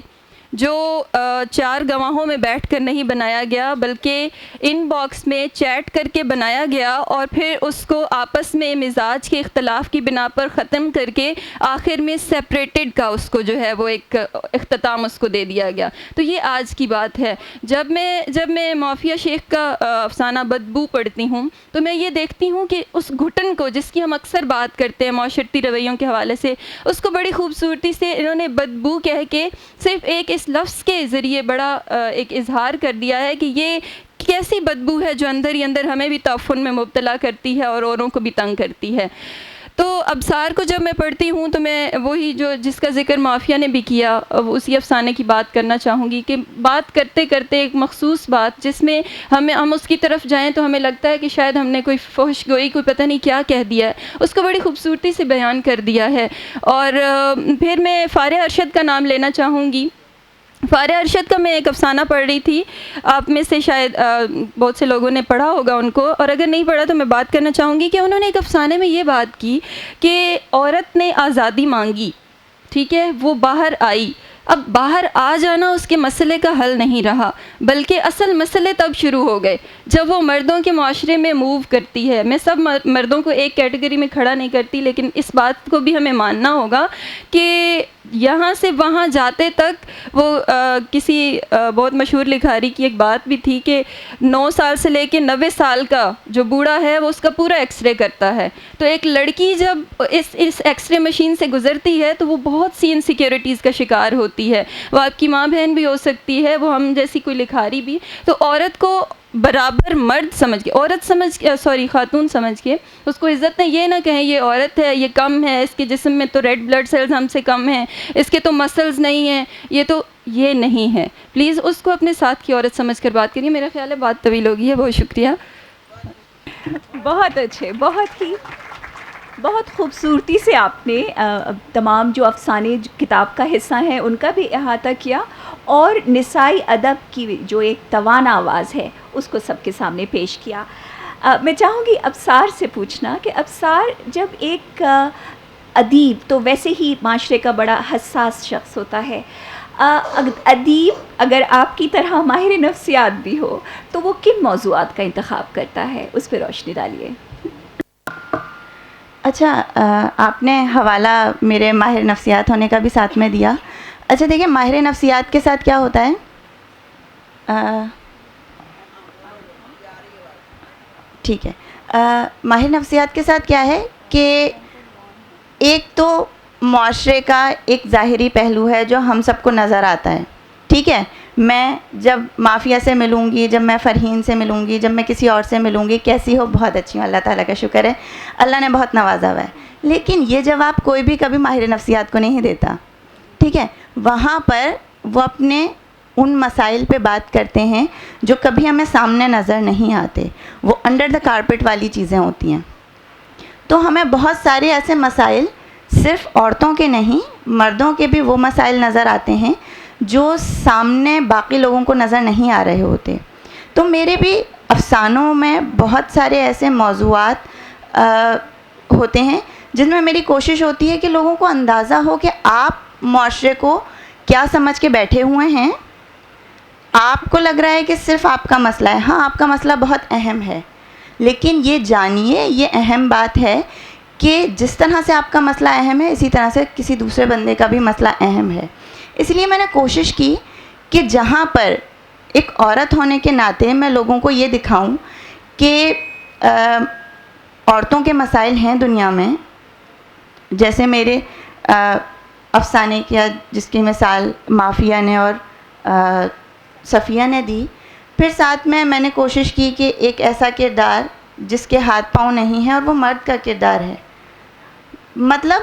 جو 4 گواہوں میں بیٹھ کر نہیں بنایا گیا بلکہ ان باکس میں چیٹ کر کے بنایا گیا, اور پھر اس کو آپس میں مزاج کے اختلاف کی بنا پر ختم کر کے آخر میں سیپریٹڈ کا اس کو جو ہے وہ ایک اختتام اس کو دے دیا گیا. تو یہ آج کی بات ہے. جب میں معافیہ شیخ کا افسانہ بدبو پڑھتی ہوں تو میں یہ دیکھتی ہوں کہ اس گھٹن کو, جس کی ہم اکثر بات کرتے ہیں معاشرتی رویوں کے حوالے سے, اس کو بڑی خوبصورتی سے انہوں نے بدبو کہہ کے صرف ایک اس لفظ کے ذریعے بڑا ایک اظہار کر دیا ہے کہ یہ کیسی بدبو ہے جو اندر ہی اندر ہمیں بھی تعفن میں مبتلا کرتی ہے اور اوروں کو بھی تنگ کرتی ہے. تو ابصار کو جب میں پڑھتی ہوں تو میں وہی جس کا ذکر معافیہ نے بھی کیا اسی افسانے کی بات کرنا چاہوں گی کہ بات کرتے کرتے ایک مخصوص بات جس میں ہم اس کی طرف جائیں تو ہمیں لگتا ہے کہ شاید ہم نے کوئی فحش گوئی کوئی پتہ نہیں کیا کہہ دیا ہے, اس کو بڑی خوبصورتی سے بیان کر دیا ہے. اور پھر میں فارع ارشد کا نام لینا چاہوں گی. فارع ارشد کا میں ایک افسانہ پڑھ رہی تھی, آپ میں سے شاید بہت سے لوگوں نے پڑھا ہوگا ان کو, اور اگر نہیں پڑھا تو میں بات کرنا چاہوں گی کہ انہوں نے ایک افسانے میں یہ بات کی کہ عورت نے آزادی مانگی, ٹھیک ہے, وہ باہر آئی. اب باہر آ جانا اس کے مسئلے کا حل نہیں رہا, بلکہ اصل مسئلے تب شروع ہو گئے جب وہ مردوں کے معاشرے میں موو کرتی ہے. میں سب مردوں کو ایک کیٹیگری میں کھڑا نہیں کرتی, لیکن اس بات کو بھی ہمیں ماننا ہوگا کہ یہاں سے وہاں جاتے تک وہ کسی بہت مشہور لکھاری کی ایک بات بھی تھی کہ 9 سال سے لے کے 90 سال کا جو بوڑھا ہے وہ اس کا پورا ایکس رے کرتا ہے. تو ایک لڑکی جب اس ایکس رے مشین سے گزرتی ہے تو وہ بہت سی انسیکیورٹیز کا شکار ہوتی ہے. وہ آپ کی ماں بہن بھی ہو سکتی ہے, وہ ہم جیسی کوئی لکھاری بھی. تو عورت کو برابر مرد سمجھ کے خاتون سمجھ کے اس کو عزت نے یہ نہ کہیں یہ عورت ہے, یہ کم ہے, اس کے جسم میں تو ریڈ بلڈ سیلز ہم سے کم ہیں, اس کے تو مسلز نہیں ہیں, یہ نہیں ہے. پلیز اس کو اپنے ساتھ کی عورت سمجھ کر بات کریے. میرا خیال ہے بات طویل ہوگی ہے. بہت شکریہ. بہت اچھے, بہت خوبصورتی سے آپ نے تمام جو افسانے کتاب کا حصہ ہیں ان کا بھی احاطہ کیا, اور نسائی ادب کی جو ایک توانا آواز ہے اس کو سب کے سامنے پیش کیا. میں چاہوں گی ابصار سے پوچھنا کہ ابصار جب ایک ادیب تو ویسے ہی معاشرے کا بڑا حساس شخص ہوتا ہے, ادیب اگر آپ کی طرح ماہر نفسیات بھی ہو تو وہ کن موضوعات کا انتخاب کرتا ہے, اس پہ روشنی ڈالیے. اچھا, آپ نے حوالہ میرے ماہر نفسیات ہونے کا بھی ساتھ میں دیا. اچھا دیکھیں, ماہر نفسیات کے ساتھ کیا ہوتا ہے, ٹھیک ہے, ماہر نفسیات کے ساتھ کیا ہے کہ ایک تو معاشرے کا ایک ظاہری پہلو ہے جو ہم سب کو نظر آتا ہے, ٹھیک ہے. میں جب معافیہ سے ملوں گی, جب میں فرحین سے ملوں گی, جب میں کسی اور سے ملوں گی, کیسی ہو, بہت اچھی ہوں, اللہ تعالیٰ کا شکر ہے, اللہ نے بہت نوازا ہوا ہے. لیکن یہ جواب کوئی بھی کبھی ماہر نفسیات کو نہیں دیتا, ٹھیک ہے. وہاں پر وہ اپنے ان مسائل پہ بات کرتے ہیں جو کبھی ہمیں سامنے نظر نہیں آتے, وہ انڈر دا کارپیٹ والی چیزیں ہوتی ہیں. تو ہمیں بہت سارے ایسے مسائل صرف عورتوں کے نہیں, مردوں کے بھی وہ مسائل نظر آتے ہیں جو سامنے باقی لوگوں کو نظر نہیں آ رہے ہوتے. تو میرے بھی افسانوں میں بہت سارے ایسے موضوعات ہوتے ہیں جن میں میری کوشش ہوتی ہے کہ لوگوں کو اندازہ ہو کہ آپ معاشرے کو کیا سمجھ کے بیٹھے ہوئے ہیں. آپ کو لگ رہا ہے کہ صرف آپ کا مسئلہ ہے, ہاں آپ کا مسئلہ بہت اہم ہے, لیکن یہ جانیے یہ اہم بات ہے کہ جس طرح سے آپ کا مسئلہ اہم ہے اسی طرح سے کسی دوسرے بندے کا بھی مسئلہ اہم ہے. اس لیے میں نے کوشش کی کہ جہاں پر ایک عورت ہونے کے ناطے میں لوگوں کو یہ دکھاؤں کہ عورتوں کے مسائل ہیں دنیا میں, جیسے میرے افسانے کیا جس کی مثال معافیہ نے اور صفیہ نے دی. پھر ساتھ میں نے کوشش کی کہ ایک ایسا کردار جس کے ہاتھ پاؤں نہیں ہیں اور وہ مرد کا کردار ہے. مطلب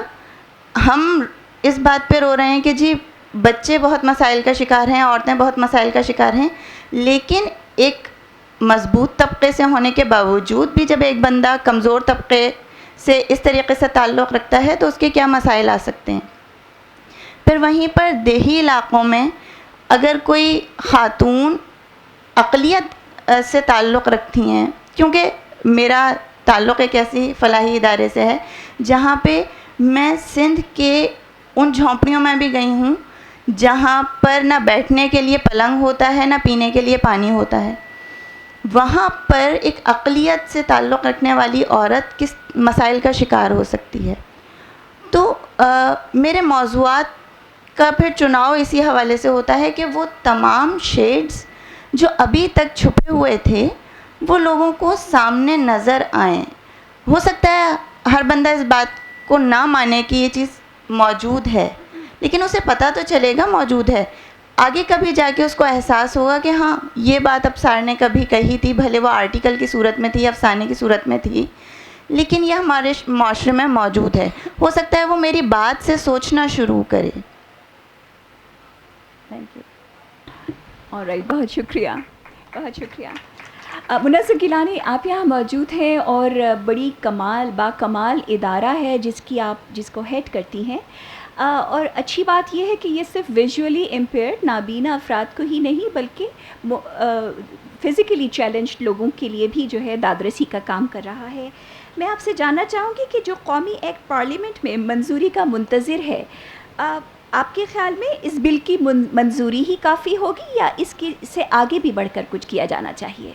ہم اس بات پہ رو رہے ہیں کہ جی بچے بہت مسائل کا شکار ہیں, عورتیں بہت مسائل کا شکار ہیں, لیکن ایک مضبوط طبقے سے ہونے کے باوجود بھی جب ایک بندہ کمزور طبقے سے اس طریقے سے تعلق رکھتا ہے تو اس کے کیا مسائل آ سکتے ہیں. پھر وہیں پر دیہی علاقوں میں اگر کوئی خاتون اقلیت سے تعلق رکھتی ہیں, کیونکہ میرا تعلق ایک ایسی فلاحی ادارے سے ہے جہاں پہ میں سندھ کے ان جھونپڑیوں میں بھی گئی ہوں جہاں پر نہ بیٹھنے کے لیے پلنگ ہوتا ہے نہ پینے کے لیے پانی ہوتا ہے. وہاں پر ایک اقلیت سے تعلق رکھنے والی عورت کس مسائل کا شکار ہو سکتی ہے. تو میرے موضوعات کا پھر چناؤ اسی حوالے سے ہوتا ہے کہ وہ تمام شیڈز جو ابھی تک چھپے ہوئے تھے وہ لوگوں کو سامنے نظر آئیں. ہو سکتا ہے ہر بندہ اس بات کو نہ مانے کہ یہ چیز موجود ہے, لیکن اسے پتہ تو چلے گا موجود ہے. آگے کبھی جا کے اس کو احساس ہوگا کہ ہاں یہ بات اب سار نے کبھی کہی تھی، بھلے وہ آرٹیکل کی صورت میں تھی، افسانے کی صورت میں تھی، لیکن یہ ہمارے معاشرے میں موجود ہے. ہو سکتا ہے وہ میری بات سے سوچنا شروع کرے. Thank you. آلرائٹ، بہت شکریہ، بہت شکریہ. منصر گیلانی، آپ یہاں موجود ہیں اور بڑی باکمال ادارہ ہے جس کو ہیڈ کرتی ہیں، اور اچھی بات یہ ہے کہ یہ صرف ویژولی امپیئرڈ نابینا افراد کو ہی نہیں بلکہ فزیکلی چیلنجڈ لوگوں کے لیے بھی جو ہے دادرسی کا کام کر رہا ہے. میں آپ سے جاننا چاہوں گی کہ جو قومی ایکٹ پارلیمنٹ میں منظوری کا منتظر ہے، آپ کے خیال میں اس بل کی منظوری ہی کافی ہوگی یا اس سے آگے بھی بڑھ کر کچھ کیا جانا چاہیے؟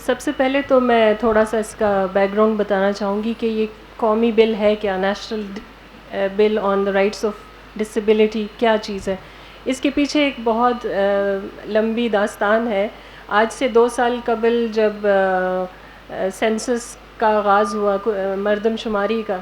سب سے پہلے تو میں تھوڑا سا اس کا بیک گراؤنڈ بتانا چاہوں گی کہ یہ قومی بل ہے کیا، national bill on the rights of disability کیا چیز ہے. اس کے پیچھے ایک بہت لمبی داستان ہے. آج سے 2 سال قبل جب سینسس کا آغاز ہوا مردم شماری کا،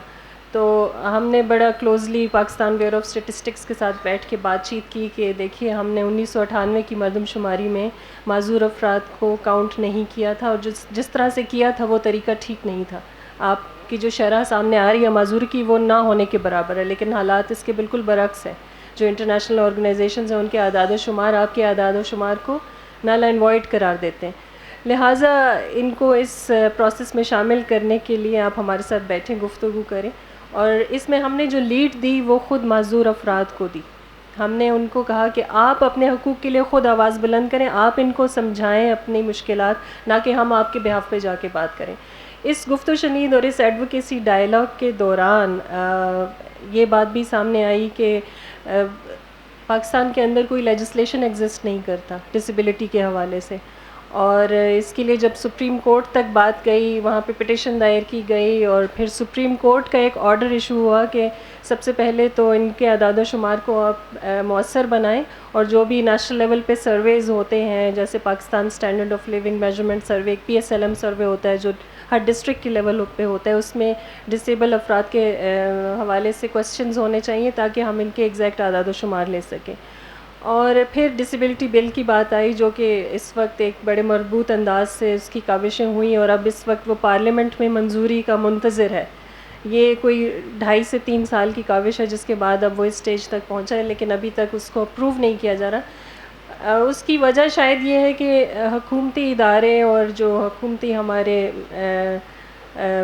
تو ہم نے بڑا closely Pakistan bureau of statistics کے ساتھ بیٹھ کے بات چیت کی کہ دیکھیے ہم نے 1998 کی مردم شماری میں معذور افراد کو کاؤنٹ نہیں کیا تھا، اور جس طرح سے کیا تھا وہ طریقہ ٹھیک نہیں تھا. آپ کی جو شرح سامنے آ رہی ہے معذور کی وہ نہ ہونے کے برابر ہے، لیکن حالات اس کے بالکل برعکس ہیں. جو انٹرنیشنل آرگنائزیشنز ہیں ان کے اعداد و شمار آپ کے اعداد و شمار کو نل اینڈ وائڈ قرار دیتے ہیں. لہٰذا ان کو اس پروسیس میں شامل کرنے کے لیے آپ ہمارے ساتھ بیٹھیں، گفتگو کریں. اور اس میں ہم نے جو لیڈ دی وہ خود معذور افراد کو دی. ہم نے ان کو کہا کہ آپ اپنے حقوق کے لیے خود آواز بلند کریں، آپ ان کو سمجھائیں اپنی مشکلات، نہ کہ ہم آپ کے بہاف پہ جا کے بات کریں. اس گفت و شنید اور اس ایڈوکیسی ڈائلاگ کے دوران یہ بات بھی سامنے آئی کہ پاکستان کے اندر کوئی لیجسلیشن ایگزسٹ نہیں کرتا ڈسیبلٹی کے حوالے سے. اور اس کے لیے جب سپریم کورٹ تک بات گئی، وہاں پہ پٹیشن دائر کی گئی، اور پھر سپریم کورٹ کا ایک آرڈر ایشو ہوا کہ سب سے پہلے تو ان کے اعداد و شمار کو آپ مؤثر بنائیں، اور جو بھی نیشنل لیول پہ سرویز ہوتے ہیں جیسے Pakistan standard of living measurement survey, ایک PSLM سروے ہوتا ہے جو ہر ڈسٹرکٹ کے لیول پہ ہوتا ہے، اس میں ڈسیبل افراد کے حوالے سے کوسچنز ہونے چاہیے تاکہ ہم ان کے ایگزیکٹ اعداد و شمار لے سکیں. اور پھر ڈسیبلٹی بل کی بات آئی جو کہ اس وقت ایک بڑے مربوط انداز سے اس کی کاوشیں ہوئیں، اور اب اس وقت وہ پارلیمنٹ میں منظوری کا منتظر ہے. یہ کوئی 2.5 سے 3 سال کی کاوش ہے جس کے بعد اب وہ اس سٹیج تک پہنچا ہے، لیکن ابھی تک اس کو اپروو نہیں کیا جا رہا. اس کی وجہ شاید یہ ہے کہ حکومتی ادارے اور جو حکومتی ہمارے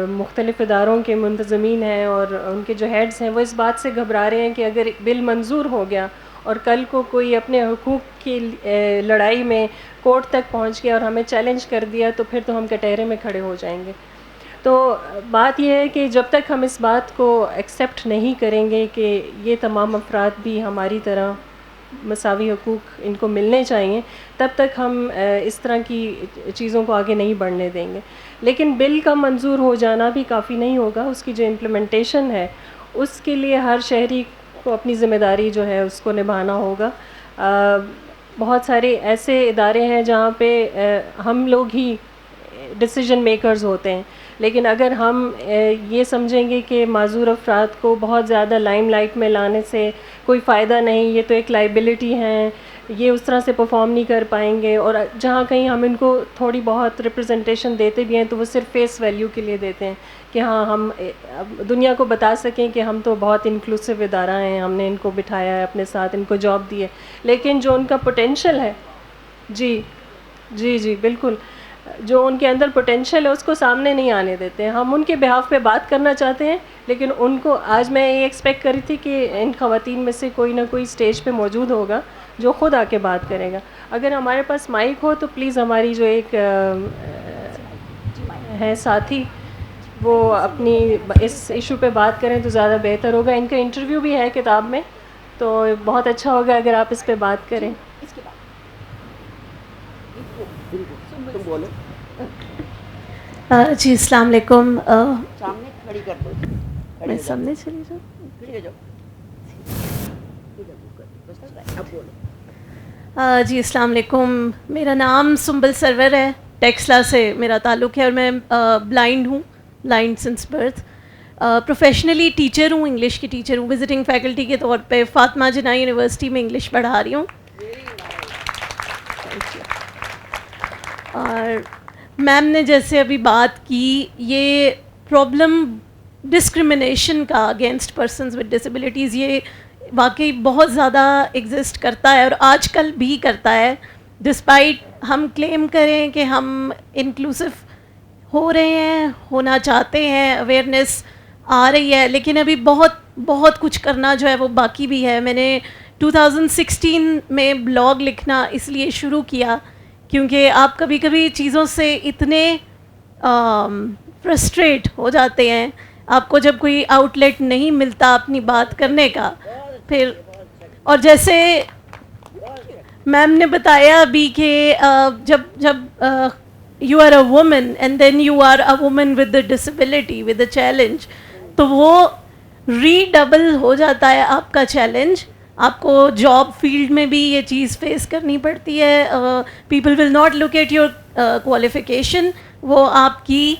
مختلف اداروں کے منتظمین ہیں اور ان کے جو ہیڈز ہیں وہ اس بات سے گھبرا رہے ہیں کہ اگر بل منظور ہو گیا اور کل کو کوئی اپنے حقوق کی لڑائی میں کورٹ تک پہنچ گیا اور ہمیں چیلنج کر دیا تو پھر تو ہم کٹہرے میں کھڑے ہو جائیں گے. تو بات یہ ہے کہ جب تک ہم اس بات کو ایکسیپٹ نہیں کریں گے کہ یہ تمام افراد بھی ہماری طرح مساوی حقوق ان کو ملنے چاہیے، تب تک ہم اس طرح کی چیزوں کو آگے نہیں بڑھنے دیں گے. لیکن بل کا منظور ہو جانا بھی کافی نہیں ہوگا، اس کی جو امپلیمنٹیشن ہے اس کے لیے ہر شہری کو اپنی ذمہ داری جو ہے اس کو نبھانا ہوگا. بہت سارے ایسے ادارے ہیں جہاں پہ ہم لوگ ہی ڈیسیجن میکرز ہوتے ہیں، لیکن اگر ہم یہ سمجھیں گے کہ معذور افراد کو بہت زیادہ لائم لائٹ میں لانے سے کوئی فائدہ نہیں، یہ تو ایک لائبلٹی ہیں، یہ اس طرح سے پرفارم نہیں کر پائیں گے، اور جہاں کہیں ہم ان کو تھوڑی بہت ریپرزنٹیشن دیتے بھی ہیں تو وہ صرف فیس ویلیو کے لیے دیتے ہیں کہ ہاں ہم دنیا کو بتا سکیں کہ ہم تو بہت انکلوسیو ادارہ ہیں، ہم نے ان کو بٹھایا ہے اپنے ساتھ، ان کو جاب دی ہے، لیکن جو ان کا پوٹینشیل ہے، جی بالکل، جو ان کے اندر پوٹینشیل ہے اس کو سامنے نہیں آنے دیتے ہیں. ہم ان کے بہاف پہ بات کرنا چاہتے ہیں، لیکن ان کو آج میں یہ ایکسپیکٹ کر رہی تھی کہ ان خواتین میں سے کوئی نہ کوئی اسٹیج پہ موجود ہوگا جو خود آ کے بات کرے گا. اگر ہمارے پاس مائک ہو تو پلیز ہماری جو ایک ہے ساتھی وہ اپنی اس ایشو پہ بات کریں تو زیادہ بہتر ہوگا. ان کا انٹرویو بھی ہے کتاب میں، تو بہت اچھا ہوگا اگر آپ اس پہ بات کریں. جی السلام علیکم. سامنے کھڑی کر دو، میں سامنے چلی جاؤں. جی السلام علیکم. میرا نام سنبل سرور ہے، ٹیکسلا سے میرا تعلق ہے، اور میں بلائنڈ ہوں، blind since birth. Professionally teacher ہوں, انگلش کی ٹیچر ہوں, وزٹنگ فیکلٹی کے طور پہ فاطمہ جناح یونیورسٹی میں انگلش پڑھا رہی ہوں. اور میم نے جیسے ابھی بات کی, یہ پرابلم ڈسکرمنیشن کا اگینسٹ پرسنز ود ڈسیبلٹیز, یہ واقعی بہت زیادہ ایگزسٹ کرتا ہے اور آج کل بھی کرتا ہے. ڈسپائٹ ہم کلیم کریں کہ ہم انکلوسیو ہو رہے ہیں, ہونا چاہتے ہیں, اویئرنیس آ رہی ہے, لیکن ابھی بہت کچھ کرنا جو ہے وہ باقی بھی ہے. میں نے 2016 میں بلاگ لکھنا اس لیے شروع کیا کیونکہ آپ کبھی کبھی چیزوں سے اتنے فرسٹریٹ ہو جاتے ہیں, آپ کو جب کوئی آؤٹ لیٹ نہیں ملتا اپنی بات کرنے کا. پھر اور جیسے میم نے بتایا ابھی کہ جب you are a woman and then you are a woman with a disability with a challenge, تو وہ ری ڈبل ہو جاتا ہے آپ کا چیلنج. آپ کو جاب فیلڈ میں بھی یہ چیز فیس کرنی پڑتی ہے. People will not look at your qualification, وہ آپ کی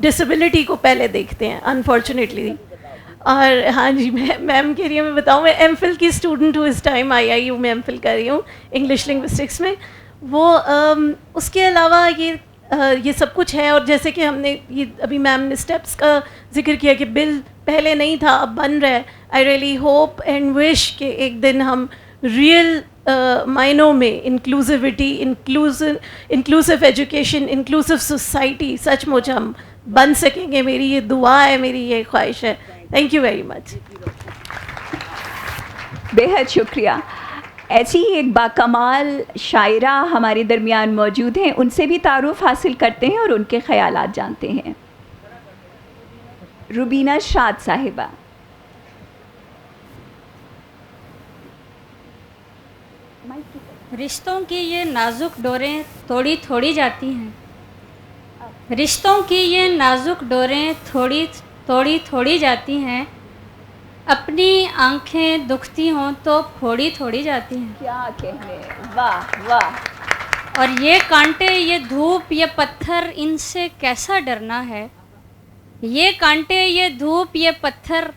ڈسیبلٹی کو پہلے دیکھتے ہیں انفارچونیٹلی. اور ہاں جی, میم کے لیے میں بتاؤں, میں ایم فل کی اسٹوڈنٹ ہوں اس ٹائم, آئی یو میں ایم فل کر رہی ہوں انگلش لنگوسٹکس میں. وہ اس کے علاوہ یہ سب کچھ ہے. اور جیسے کہ ہم نے یہ ابھی میم نے اسٹیپس کا ذکر کیا کہ بل پہلے نہیں تھا اب بن رہا ہے. I really hope and wish کہ ایک دن ہم ریئل معنوں میں انکلوزیوٹی, انکلوسیو ایجوکیشن, انکلوسیو سوسائٹی سچ مچ ہم بن سکیں گے. میری یہ دعا ہے, میری یہ خواہش ہے. Thank you very much. بےحد شکریہ. ایسی ہی ایک باکمال شاعرہ ہمارے درمیان موجود ہیں, ان سے بھی تعارف حاصل کرتے ہیں اور ان کے خیالات جانتے ہیں. روبینہ شاد صاحبہ. رشتوں کی یہ نازک ڈوریں توڑی تھوڑی جاتی ہیں, رشتوں کی یہ نازک ڈوریں توڑی تھوڑی جاتی ہیں, اپنی آنکھیں دکھتی ہوں تو پھوڑی تھوڑی جاتی ہیں. کیا کہنے, واہ واہ. اور یہ کانٹے, یہ دھوپ, یہ پتھر, ان سے کیسا ڈرنا ہے. یہ کانٹے, یہ دھوپ, یہ پتھر,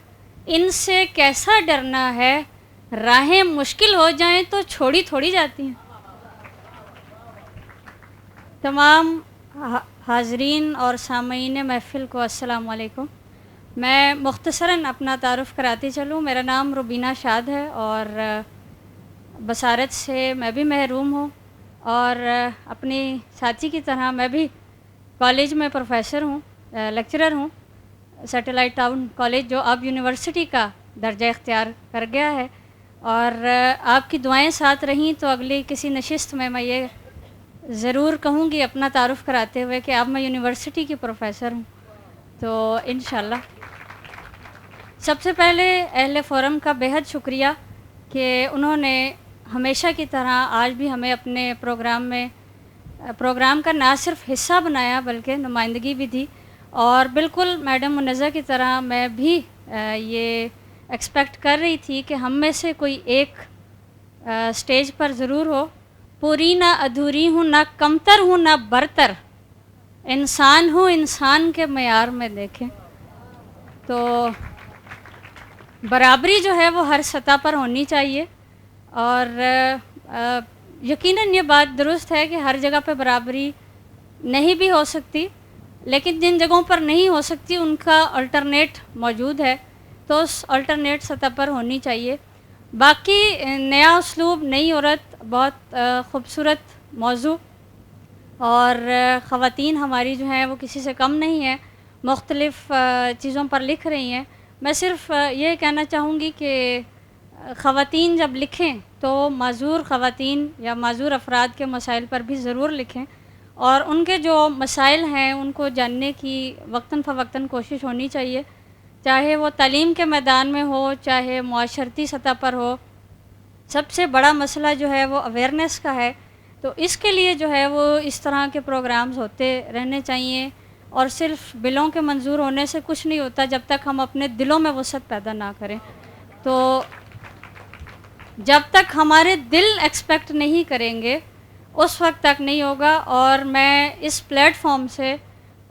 ان سے کیسا ڈرنا ہے. راہیں مشکل ہو جائیں تو چھوڑی تھوڑی جاتی ہیں. تمام حاضرین اور سامعین محفل کو السلام علیکم. میں مختصراً اپنا تعارف کراتی چلوں. میرا نام روبینہ شاد ہے اور بصارت سے میں بھی محروم ہوں, اور اپنی ساتھی کی طرح میں بھی کالج میں پروفیسر ہوں, لیکچرر ہوں, سیٹلائٹ ٹاؤن کالج جو اب یونیورسٹی کا درجہ اختیار کر گیا ہے. اور آپ کی دعائیں ساتھ رہیں تو اگلی کسی نشست میں یہ ضرور کہوں گی اپنا تعارف کراتے ہوئے کہ اب میں یونیورسٹی کی پروفیسر ہوں. تو انشاءاللہ سب سے پہلے اہل فورم کا بہت شکریہ کہ انہوں نے ہمیشہ کی طرح آج بھی ہمیں اپنے پروگرام کا نہ صرف حصہ بنایا بلکہ نمائندگی بھی دی. اور بالکل میڈم منزہ کی طرح میں بھی یہ ایکسپیکٹ کر رہی تھی کہ ہم میں سے کوئی ایک سٹیج پر ضرور ہو. پوری نہ ادھوری ہوں, نہ کمتر ہوں, نہ برتر, انسان ہوں, انسان کے معیار میں دیکھیں. تو برابری جو ہے وہ ہر سطح پر ہونی چاہیے. اور یقیناً یہ بات درست ہے کہ ہر جگہ پہ برابری نہیں بھی ہو سکتی, لیکن جن جگہوں پر نہیں ہو سکتی ان کا الٹرنیٹ موجود ہے, تو اس الٹرنیٹ سطح پر ہونی چاہیے. باقی نیا اسلوب, نئی عورت, بہت خوبصورت موضوع, اور خواتین ہماری جو ہیں وہ کسی سے کم نہیں ہیں, مختلف چیزوں پر لکھ رہی ہیں. میں صرف یہ کہنا چاہوں گی کہ خواتین جب لکھیں تو معذور خواتین یا معذور افراد کے مسائل پر بھی ضرور لکھیں, اور ان کے جو مسائل ہیں ان کو جاننے کی وقتاً فوقتاً کوشش ہونی چاہیے, چاہے وہ تعلیم کے میدان میں ہو, چاہے معاشرتی سطح پر ہو. سب سے بڑا مسئلہ جو ہے وہ اویئرنیس کا ہے. تو اس کے لیے جو ہے وہ اس طرح کے پروگرامز ہوتے رہنے چاہیے, اور صرف بلوں کے منظور ہونے سے کچھ نہیں ہوتا جب تک ہم اپنے دلوں میں وسعت پیدا نہ کریں. تو جب تک ہمارے دل ایکسپیکٹ نہیں کریں گے اس وقت تک نہیں ہوگا. اور میں اس پلیٹ فارم سے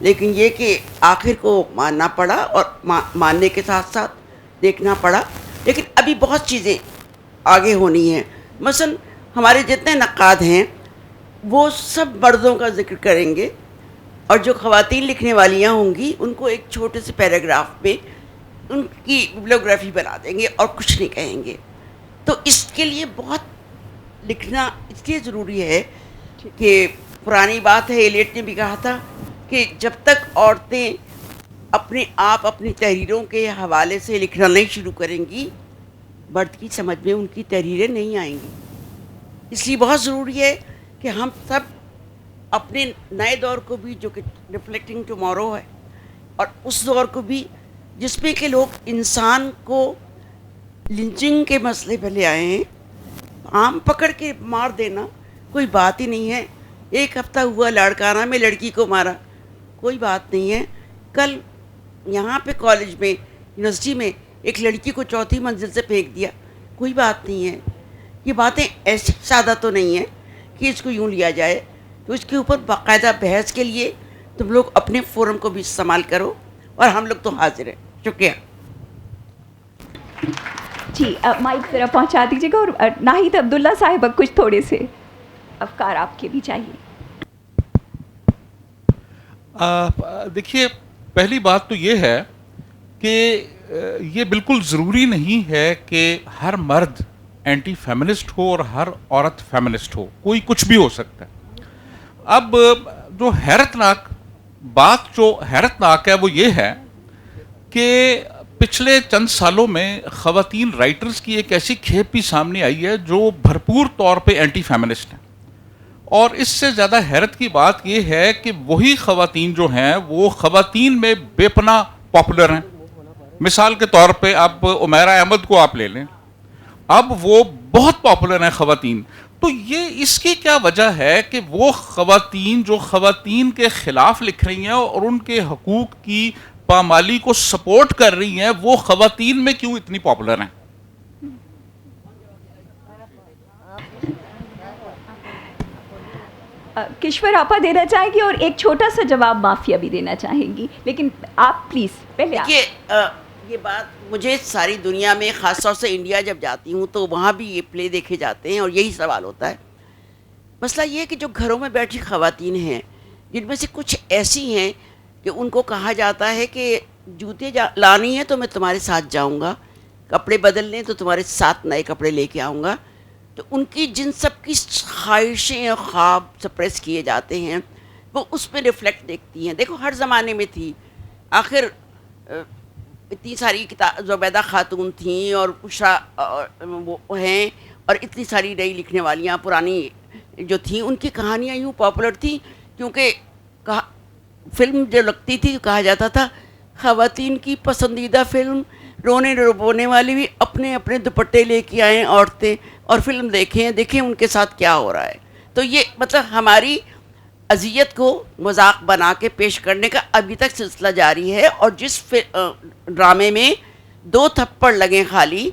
لیکن یہ کہ آخر کو ماننا پڑا اور ماننے کے ساتھ ساتھ دیکھنا پڑا. لیکن ابھی بہت چیزیں آگے ہونی ہیں. مثلا ہمارے جتنے نقاد ہیں وہ سب مردوں کا ذکر کریں گے اور جو خواتین لکھنے والیاں ہوں گی ان کو ایک چھوٹے سے پیراگراف میں ان کی بلیوگرافی بنا دیں گے اور کچھ نہیں کہیں گے. تو اس کے لیے بہت لکھنا اس لیے ضروری ہے کہ پرانی بات ہے، ایلیٹ نے بھی کہا تھا کہ جب تک عورتیں اپنے آپ اپنی تحریروں کے حوالے سے لکھنا نہیں شروع کریں گی مرد کی سمجھ میں ان کی تحریریں نہیں آئیں گی. اس لیے بہت ضروری ہے کہ ہم سب اپنے نئے دور کو بھی جو کہ ریفلیکٹنگ ٹمورو ہے اور اس دور کو بھی جس میں کہ لوگ انسان کو لنچنگ کے مسئلے پہ لے آئے ہیں. عام پکڑ کے مار دینا کوئی بات ہی نہیں ہے. ایک ہفتہ ہوا لاڑکانہ میں لڑکی کو مارا، کوئی بات نہیں ہے. کل یہاں پہ کالج میں یونیورسٹی میں ایک لڑکی کو 4تھی منزل سے پھینک دیا، کوئی بات نہیں ہے. یہ باتیں ایسی سادہ تو نہیں ہیں کہ اس کو یوں لیا جائے. تو اس کے اوپر باقاعدہ بحث کے لیے تم لوگ اپنے فورم کو بھی استعمال کرو اور ہم لوگ تو حاضر ہیں. شکریہ. جی مائک ذرا پہنچا دیجیے گا. اور ناہید عبداللہ صاحب کچھ تھوڑے سے افکار آپ کے بھی چاہیے. دیکھیے پہلی بات تو یہ ہے کہ یہ بالکل ضروری نہیں ہے کہ ہر مرد اینٹی فیمنسٹ ہو اور ہر عورت فیمنسٹ ہو. کوئی کچھ بھی ہو سکتا ہے. اب جو حیرتناک ہے وہ یہ ہے کہ پچھلے چند سالوں میں خواتین رائٹرز کی ایک ایسی کھیپ بھی سامنے آئی ہے جو بھرپور طور پہ اینٹی فیمنسٹ ہیں. اور اس سے زیادہ حیرت کی بات یہ ہے کہ وہی خواتین جو ہیں وہ خواتین میں بے پناہ پاپولر ہیں. مثال کے طور پہ اب عمیرہ احمد کو آپ لے لیں، اب وہ بہت پاپولر ہیں خواتین. تو یہ اس کی کیا وجہ ہے کہ وہ خواتین جو خواتین کے خلاف لکھ رہی ہیں اور ان کے حقوق کی پامالی کو سپورٹ کر رہی ہیں وہ خواتین میں کیوں اتنی پاپولر ہیں؟ کشور آپا دینا چاہیں گی اور ایک چھوٹا سا جواب مافیا بھی دینا چاہیں گی، لیکن آپ پلیز پہلے. دیکھیے یہ بات مجھے ساری دنیا میں خاص طور سے انڈیا جب جاتی ہوں تو وہاں بھی یہ پلے دیکھے جاتے ہیں اور یہی سوال ہوتا ہے. مسئلہ یہ ہے کہ جو گھروں میں بیٹھی خواتین ہیں جن میں سے کچھ ایسی ہیں کہ ان کو کہا جاتا ہے کہ جوتے لانی ہیں تو میں تمہارے ساتھ جاؤں گا، کپڑے بدلنے تو تمہارے ساتھ نئے کپڑے لے کے آؤں گا. تو ان کی جن سب کی خواہشیں اور خواب سپریس کیے جاتے ہیں وہ اس میں ریفلیکٹ دیکھتی ہیں. دیکھو ہر زمانے میں تھی، آخر اتنی ساری زبیدہ خاتون تھیں اور بشرا وہ ہیں اور اتنی ساری نئی لکھنے والیاں پرانی جو تھیں ان کی کہانیاں یوں پاپولر تھیں کیونکہ فلم جو لگتی تھی کہا جاتا تھا خواتین کی پسندیدہ فلم، رونے رونے والی بھی اپنے اپنے دوپٹے لے کے آئیں عورتیں اور فلم دیکھیں ان کے ساتھ کیا ہو رہا ہے. تو یہ مطلب ہماری اذیت کو مذاق بنا کے پیش کرنے کا ابھی تک سلسلہ جاری ہے. اور جس ڈرامے میں 2 تھپڑ لگیں خالی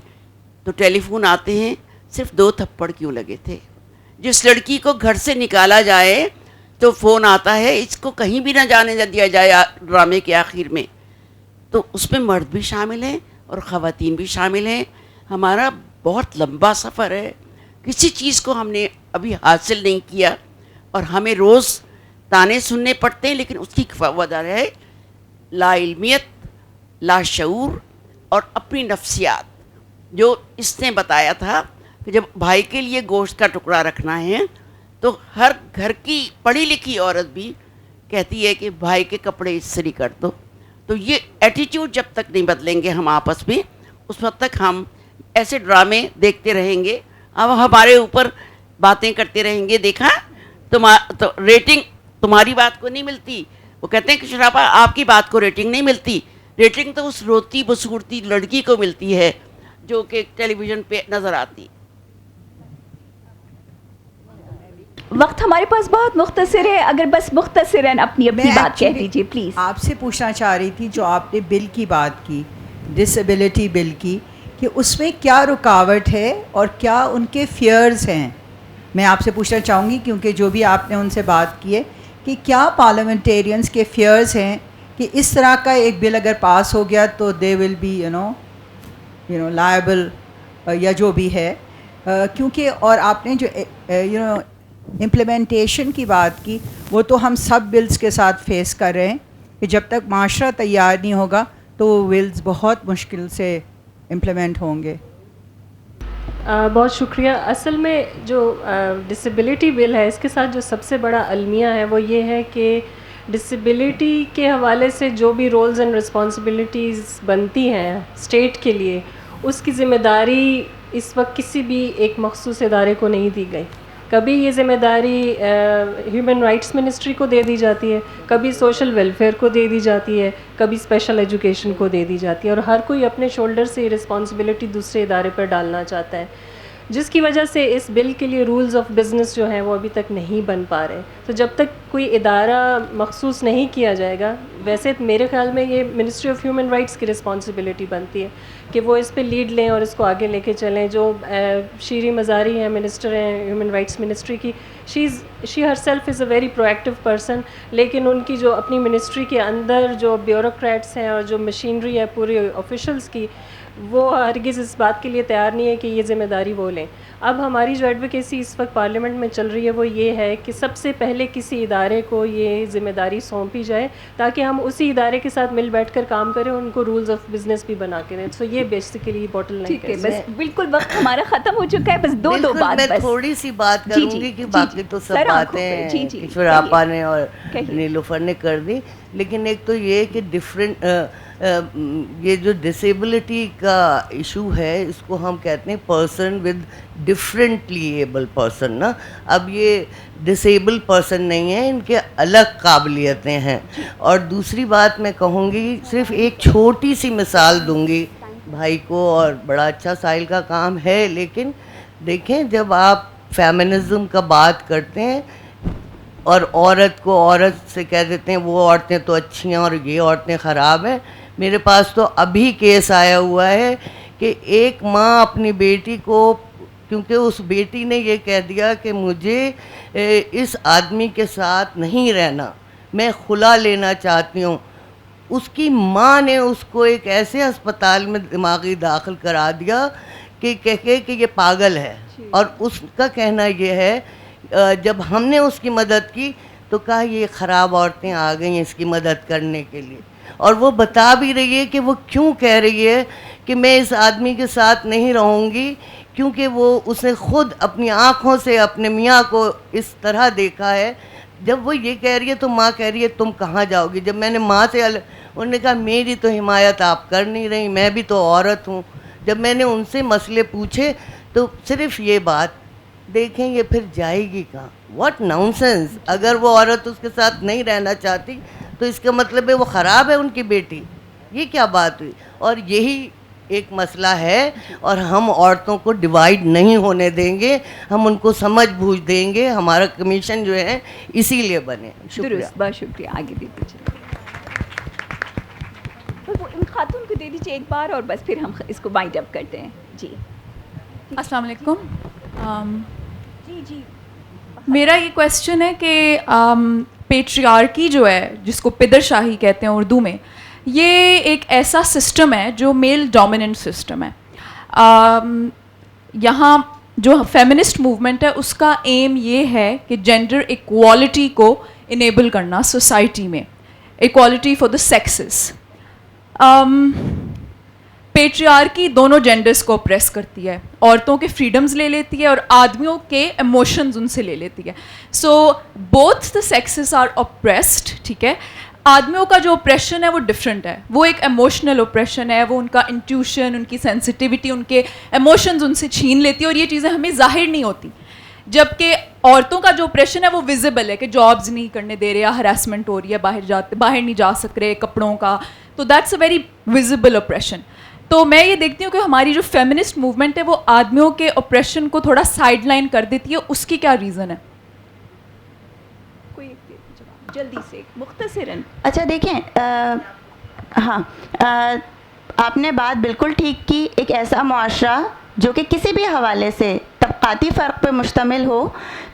تو ٹیلی فون آتے ہیں صرف 2 تھپڑ کیوں لگے تھے. جس لڑکی کو گھر سے نکالا جائے تو فون آتا ہے اس کو کہیں بھی نہ جانے دیا جائے ڈرامے کے آخر میں. تو اس میں مرد بھی شامل ہیں اور خواتین بھی شامل ہیں. ہمارا بہت لمبا سفر ہے، کسی چیز کو ہم نے ابھی حاصل نہیں کیا اور ہمیں روز تانے سننے پڑتے ہیں. لیکن اس کی وجہ ہے لا علمیت، لا شعور اور اپنی نفسیات. جو اس نے بتایا تھا کہ جب بھائی کے لیے گوشت کا ٹکڑا رکھنا ہے تو ہر گھر کی پڑھی لکھی عورت بھی کہتی ہے کہ بھائی کے کپڑے استری کر دو. تو یہ ایٹیٹیوڈ جب تک نہیں بدلیں گے ہم آپس میں اس وقت تک ہم ایسے ڈرامے دیکھتے رہیں گے. اب ہمارے اوپر باتیں کرتے رہیں گے. دیکھا تو ریٹنگ تمہاری بات کو نہیں ملتی. وہ کہتے ہیں کہ شرابہ آپ کی بات کو ریٹنگ نہیں ملتی. ریٹنگ تو اس روتی بسورتی لڑکی کو ملتی ہے جو کہ ٹیلی ویژن پہ نظر آتی. وقت ہمارے پاس بہت مختصر ہے، اگر بس مختصراً اپنی بات کہہ دیجیے پلیز. آپ سے پوچھنا چاہ رہی تھی جو آپ نے بل کی بات کی، ڈسیبلٹی بل کی، کہ اس میں کیا رکاوٹ ہے اور کیا ان کے فیئرز ہیں. میں آپ سے پوچھنا چاہوں گی کیونکہ جو بھی آپ نے ان سے بات کی ہے کہ کیا پارلیمنٹیرینس کے فیئرز ہیں کہ اس طرح کا ایک بل اگر پاس ہو گیا تو they will be you know liable یا جو بھی ہے. کیونکہ اور آپ نے جو امپلیمنٹیشن کی بات کی وہ تو ہم سب بلز کے ساتھ فیس کر رہے ہیں کہ جب تک معاشرہ تیار نہیں ہوگا تو وہ بلز بہت مشکل سے امپلیمنٹ ہوں گے. بہت شکریہ. اصل میں جو ڈسیبلٹی بل ہے اس کے ساتھ جو سب سے بڑا المیہ ہے وہ یہ ہے کہ ڈسیبلٹی کے حوالے سے جو بھی رولز اینڈ رسپانسبلٹیز بنتی ہیں اسٹیٹ کے لیے اس کی ذمہ داری اس وقت کسی بھی ایک مخصوص ادارے کو نہیں دی گئی. کبھی یہ ذمہ داری ہیومن رائٹس منسٹری کو دے دی جاتی ہے, کبھی سوشل ویلفیئر کو دے دی جاتی ہے, کبھی اسپیشل ایجوکیشن کو دے دی جاتی ہے, اور ہر کوئی اپنے شولڈر سے یہ رسپانسبلٹی دوسرے ادارے پر ڈالنا چاہتا ہے, جس کی وجہ سے اس بل کے لیے رولز آف بزنس جو ہیں وہ ابھی تک نہیں بن پا رہے. تو جب تک کوئی ادارہ مخصوص نہیں کیا جائے گا, ویسے میرے خیال میں یہ منسٹری آف ہیومن رائٹس کی رسپانسبلٹی بنتی ہے کہ وہ اس پہ لیڈ لیں اور اس کو آگے لے کے چلیں. جو شیریں مزاری ہیں, منسٹر ہیں ہیومن رائٹس منسٹری کی, she herself is a very proactive person, لیکن ان کی جو اپنی منسٹری کے اندر جو بیوروکریٹس ہیں اور جو مشینری ہے پورے آفیشلس کی, وہ ہرگز اس بات کے لیے تیار نہیں ہے کہ یہ ذمہ داری وہ لیں. اب ہماری جو ایڈوکیسی اس وقت پارلیمنٹ میں چل رہی ہے وہ یہ ہے کہ سب سے پہلے کسی ادارے کو یہ ذمہ داری سونپی جائے تاکہ ہم اسی ادارے کے ساتھ مل بیٹھ کر کام کریں, ان کو رولز آف بزنس بھی بنا کے دیں. سو یہ بیسیکلی باٹل لائن ہے. بس بالکل وقت ہمارا ختم ہو چکا ہے, بس دو بات میں تھوڑی سی بات کروں گی کہ باقی تو سب باتیں کشور آپا نے اور نیلوفر نے کر دی, لیکن ایک تو یہ کہ ڈفرینٹ یہ جو ڈسیبلٹی کا ایشو ہے اس کو ہم کہتے ہیں person with differently able person نا. اب یہ ڈسیبل پرسن نہیں ہے, ان کے الگ قابلیتیں ہیں. اور دوسری بات میں کہوں گی, صرف ایک چھوٹی سی مثال دوں گی بھائی کو, اور بڑا اچھا ساحل کا کام ہے, لیکن دیکھیں جب آپ فیمنزم کا بات کرتے ہیں اور عورت کو عورت سے کہہ دیتے ہیں وہ عورتیں تو اچھی ہیں اور یہ عورتیں خراب ہیں. میرے پاس تو ابھی کیس آیا ہوا ہے کہ ایک ماں اپنی بیٹی کو, کیونکہ اس بیٹی نے یہ کہہ دیا کہ مجھے اس آدمی کے ساتھ نہیں رہنا, میں خلا لینا چاہتی ہوں, اس کی ماں نے اس کو ایک ایسے ہسپتال میں دماغی داخل کرا دیا کہ کہہ کہ یہ پاگل ہے. اور اس کا کہنا یہ ہے, جب ہم نے اس کی مدد کی تو کہا یہ خراب عورتیں آ گئی ہیں اس کی مدد کرنے کے لیے. اور وہ بتا بھی رہی ہے کہ وہ کیوں کہہ رہی ہے کہ میں اس آدمی کے ساتھ نہیں رہوں گی, کیونکہ وہ اس نے خود اپنی آنکھوں سے اپنے میاں کو اس طرح دیکھا ہے. جب وہ یہ کہہ رہی ہے تو ماں کہہ رہی ہے تم کہاں جاؤ گی. جب میں نے ماں سے انہوں نے کہا میری تو حمایت آپ کر نہیں رہی, میں بھی تو عورت ہوں. جب میں نے ان سے مسئلے پوچھے تو صرف یہ بات, دیکھیں یہ پھر جائے گی کہاں, واٹ نانسنس. اگر وہ عورت اس کے ساتھ نہیں رہنا چاہتی تو اس کا مطلب ہے وہ خراب ہے ان کی بیٹی, یہ کیا بات ہوئی. اور یہی ایک مسئلہ ہے, اور ہم عورتوں کو ڈیوائیڈ نہیں ہونے دیں گے, ہم ان کو سمجھ بوجھ دیں گے. ہمارا کمیشن جو ہے اسی لیے بنے. شکریہ. بہت شکریہ. آگے دے دیجیے, ان خاتون کو دے دیجیے ایک بار, اور بس پھر ہم اس کو وائنڈ اپ کرتے ہیں. جی السلام علیکم. جی میرا یہ کویسچن ہے کہ پیٹریارکی جو ہے, جس کو پدر شاہی کہتے ہیں اردو میں, یہ ایک ایسا سسٹم ہے جو میل ڈومیننٹ سسٹم ہے. یہاں جو فیمنسٹ موومنٹ ہے اس کا ایم یہ ہے کہ جینڈر ایکوالٹی کو انیبل کرنا سوسائٹی میں, equality for the sexes. Patriarchy دونوں جینڈرز کو اپریس کرتی ہے, عورتوں کے فریڈمز لے لیتی ہے اور آدمیوں کے ایموشنز ان سے لے لیتی ہے. So both the sexes are oppressed. ٹھیک ہے, آدمیوں کا جو اپریشن ہے وہ ڈفرینٹ ہے, وہ ایک ایموشنل اپریشن ہے, وہ ان کا انٹیوشن, ان کی سینسٹیوٹی, ان کے ایموشنز ان سے چھین لیتی ہے, اور یہ چیزیں ہمیں ظاہر نہیں ہوتی. جبکہ عورتوں کا جو اپریشن ہے وہ ویزیبل ہے, کہ جابز نہیں کرنے دے رہے, یا ہراسمنٹ ہو رہی ہے, باہر نہیں جا سک رہے کپڑوں کا, تو that's a very visible oppression. تو میں یہ دیکھتی ہوں کہ ہماری جو فیمنسٹ موومنٹ ہے وہ آدمیوں کے اپریشن کو تھوڑا سائڈ لائن کر دیتی ہے, اس کی کیا ریزن ہے؟ کوئی جلدی سے مختصراً. اچھا دیکھیں, ہاں آپ نے بات بالکل ٹھیک کی. ایک ایسا معاشرہ جو کہ کسی بھی حوالے سے طبقاتی فرق پہ مشتمل ہو,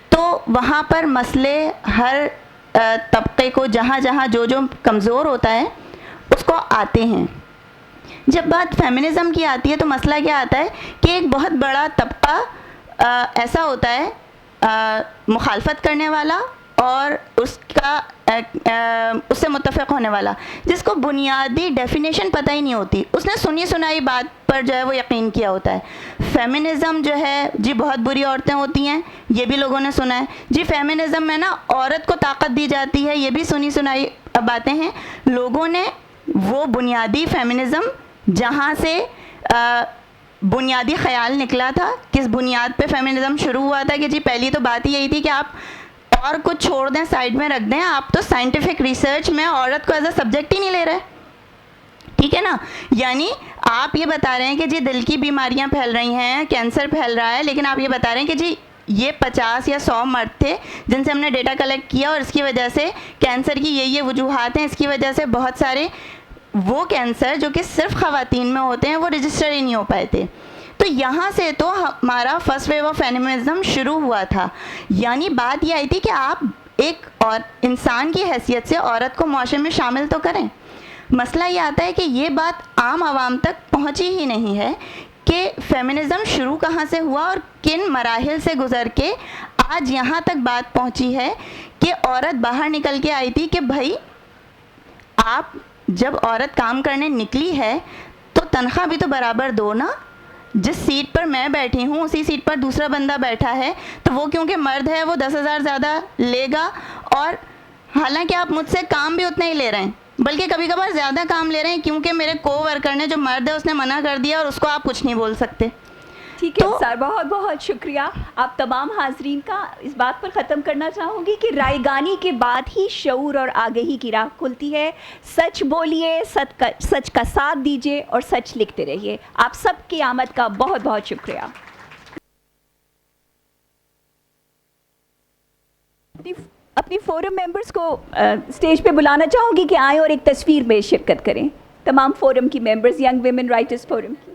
تو وہاں پر مسئلے ہر طبقے کو جہاں جہاں جو کمزور ہوتا ہے اس کو آتے ہیں. جب بات فیمنزم کی آتی ہے تو مسئلہ کیا آتا ہے کہ ایک بہت بڑا طبقہ ایسا ہوتا ہے مخالفت کرنے والا اور اس سے متفق ہونے والا, جس کو بنیادی ڈیفینیشن پتہ ہی نہیں ہوتی, اس نے سنی سنائی بات پر جو ہے وہ یقین کیا ہوتا ہے. فیمنزم جو ہے جی بہت بری عورتیں ہوتی ہیں, یہ بھی لوگوں نے سنا ہے. جی فیمنزم میں نا عورت کو طاقت دی جاتی ہے, یہ بھی سنی سنائی باتیں ہیں. لوگوں نے وہ بنیادی فیمنزم جہاں سے بنیادی خیال نکلا تھا, کس بنیاد پہ فیمنزم شروع ہوا تھا کہ جی پہلی تو بات ہی یہی تھی کہ آپ اور کچھ چھوڑ دیں, سائڈ میں رکھ دیں, آپ تو سائنٹیفک ریسرچ میں عورت کو ایز اے سبجیکٹ ہی نہیں لے رہے, ٹھیک ہے نا. یعنی آپ یہ بتا رہے ہیں کہ جی دل کی بیماریاں پھیل رہی ہیں, کینسر پھیل رہا ہے, لیکن آپ یہ بتا رہے ہیں کہ جی یہ 50 یا 100 مرد تھے جن سے ہم نے ڈیٹا کلیکٹ کیا اور اس کی وجہ سے کینسر کی یہ وجوہات ہیں, اس کی وجہ سے بہت سارے وہ کینسر جو کہ صرف خواتین میں ہوتے ہیں وہ رجسٹر ہی نہیں ہو پائے تھے. تو یہاں سے تو ہمارا فرسٹ ویو آف فیمنزم شروع ہوا تھا. یعنی بات یہ آئی تھی کہ آپ ایک اور انسان کی حیثیت سے عورت کو معاشرے میں شامل تو کریں. مسئلہ یہ آتا ہے کہ یہ بات عام عوام تک پہنچی ہی نہیں ہے کہ فیمنزم شروع کہاں سے ہوا اور کن مراحل سے گزر کے آج یہاں تک بات پہنچی ہے کہ عورت باہر نکل کے آئی تھی کہ بھائی آپ جب عورت کام کرنے نکلی ہے تو تنخواہ بھی تو برابر دو نا. جس سیٹ پر میں بیٹھی ہوں اسی سیٹ پر دوسرا بندہ بیٹھا ہے, تو وہ کیونکہ مرد ہے وہ 10,000 زیادہ لے گا, اور حالانکہ آپ مجھ سے کام بھی اتنا ہی لے رہے ہیں, بلکہ کبھی کبھار زیادہ کام لے رہے ہیں کیونکہ میرے کو ورکر نے جو مرد ہے اس نے منع کر دیا اور اس کو آپ کچھ نہیں بول سکتے. ٹھیک ہے سر, بہت بہت شکریہ. آپ تمام حاضرین کا اس بات پر ختم کرنا چاہوں گی کہ رائیگانی کے بعد ہی شعور اور آگہی کی راہ کھلتی ہے. سچ بولیے, سچ کا ساتھ دیجیے اور سچ لکھتے رہیے. آپ سب کی آمد کا بہت بہت شکریہ. اپنی فورم ممبرز کو اسٹیج پہ بلانا چاہوں گی کہ آئیں اور ایک تصویر میں شرکت کریں. تمام فورم کی members, young women writers forum کی.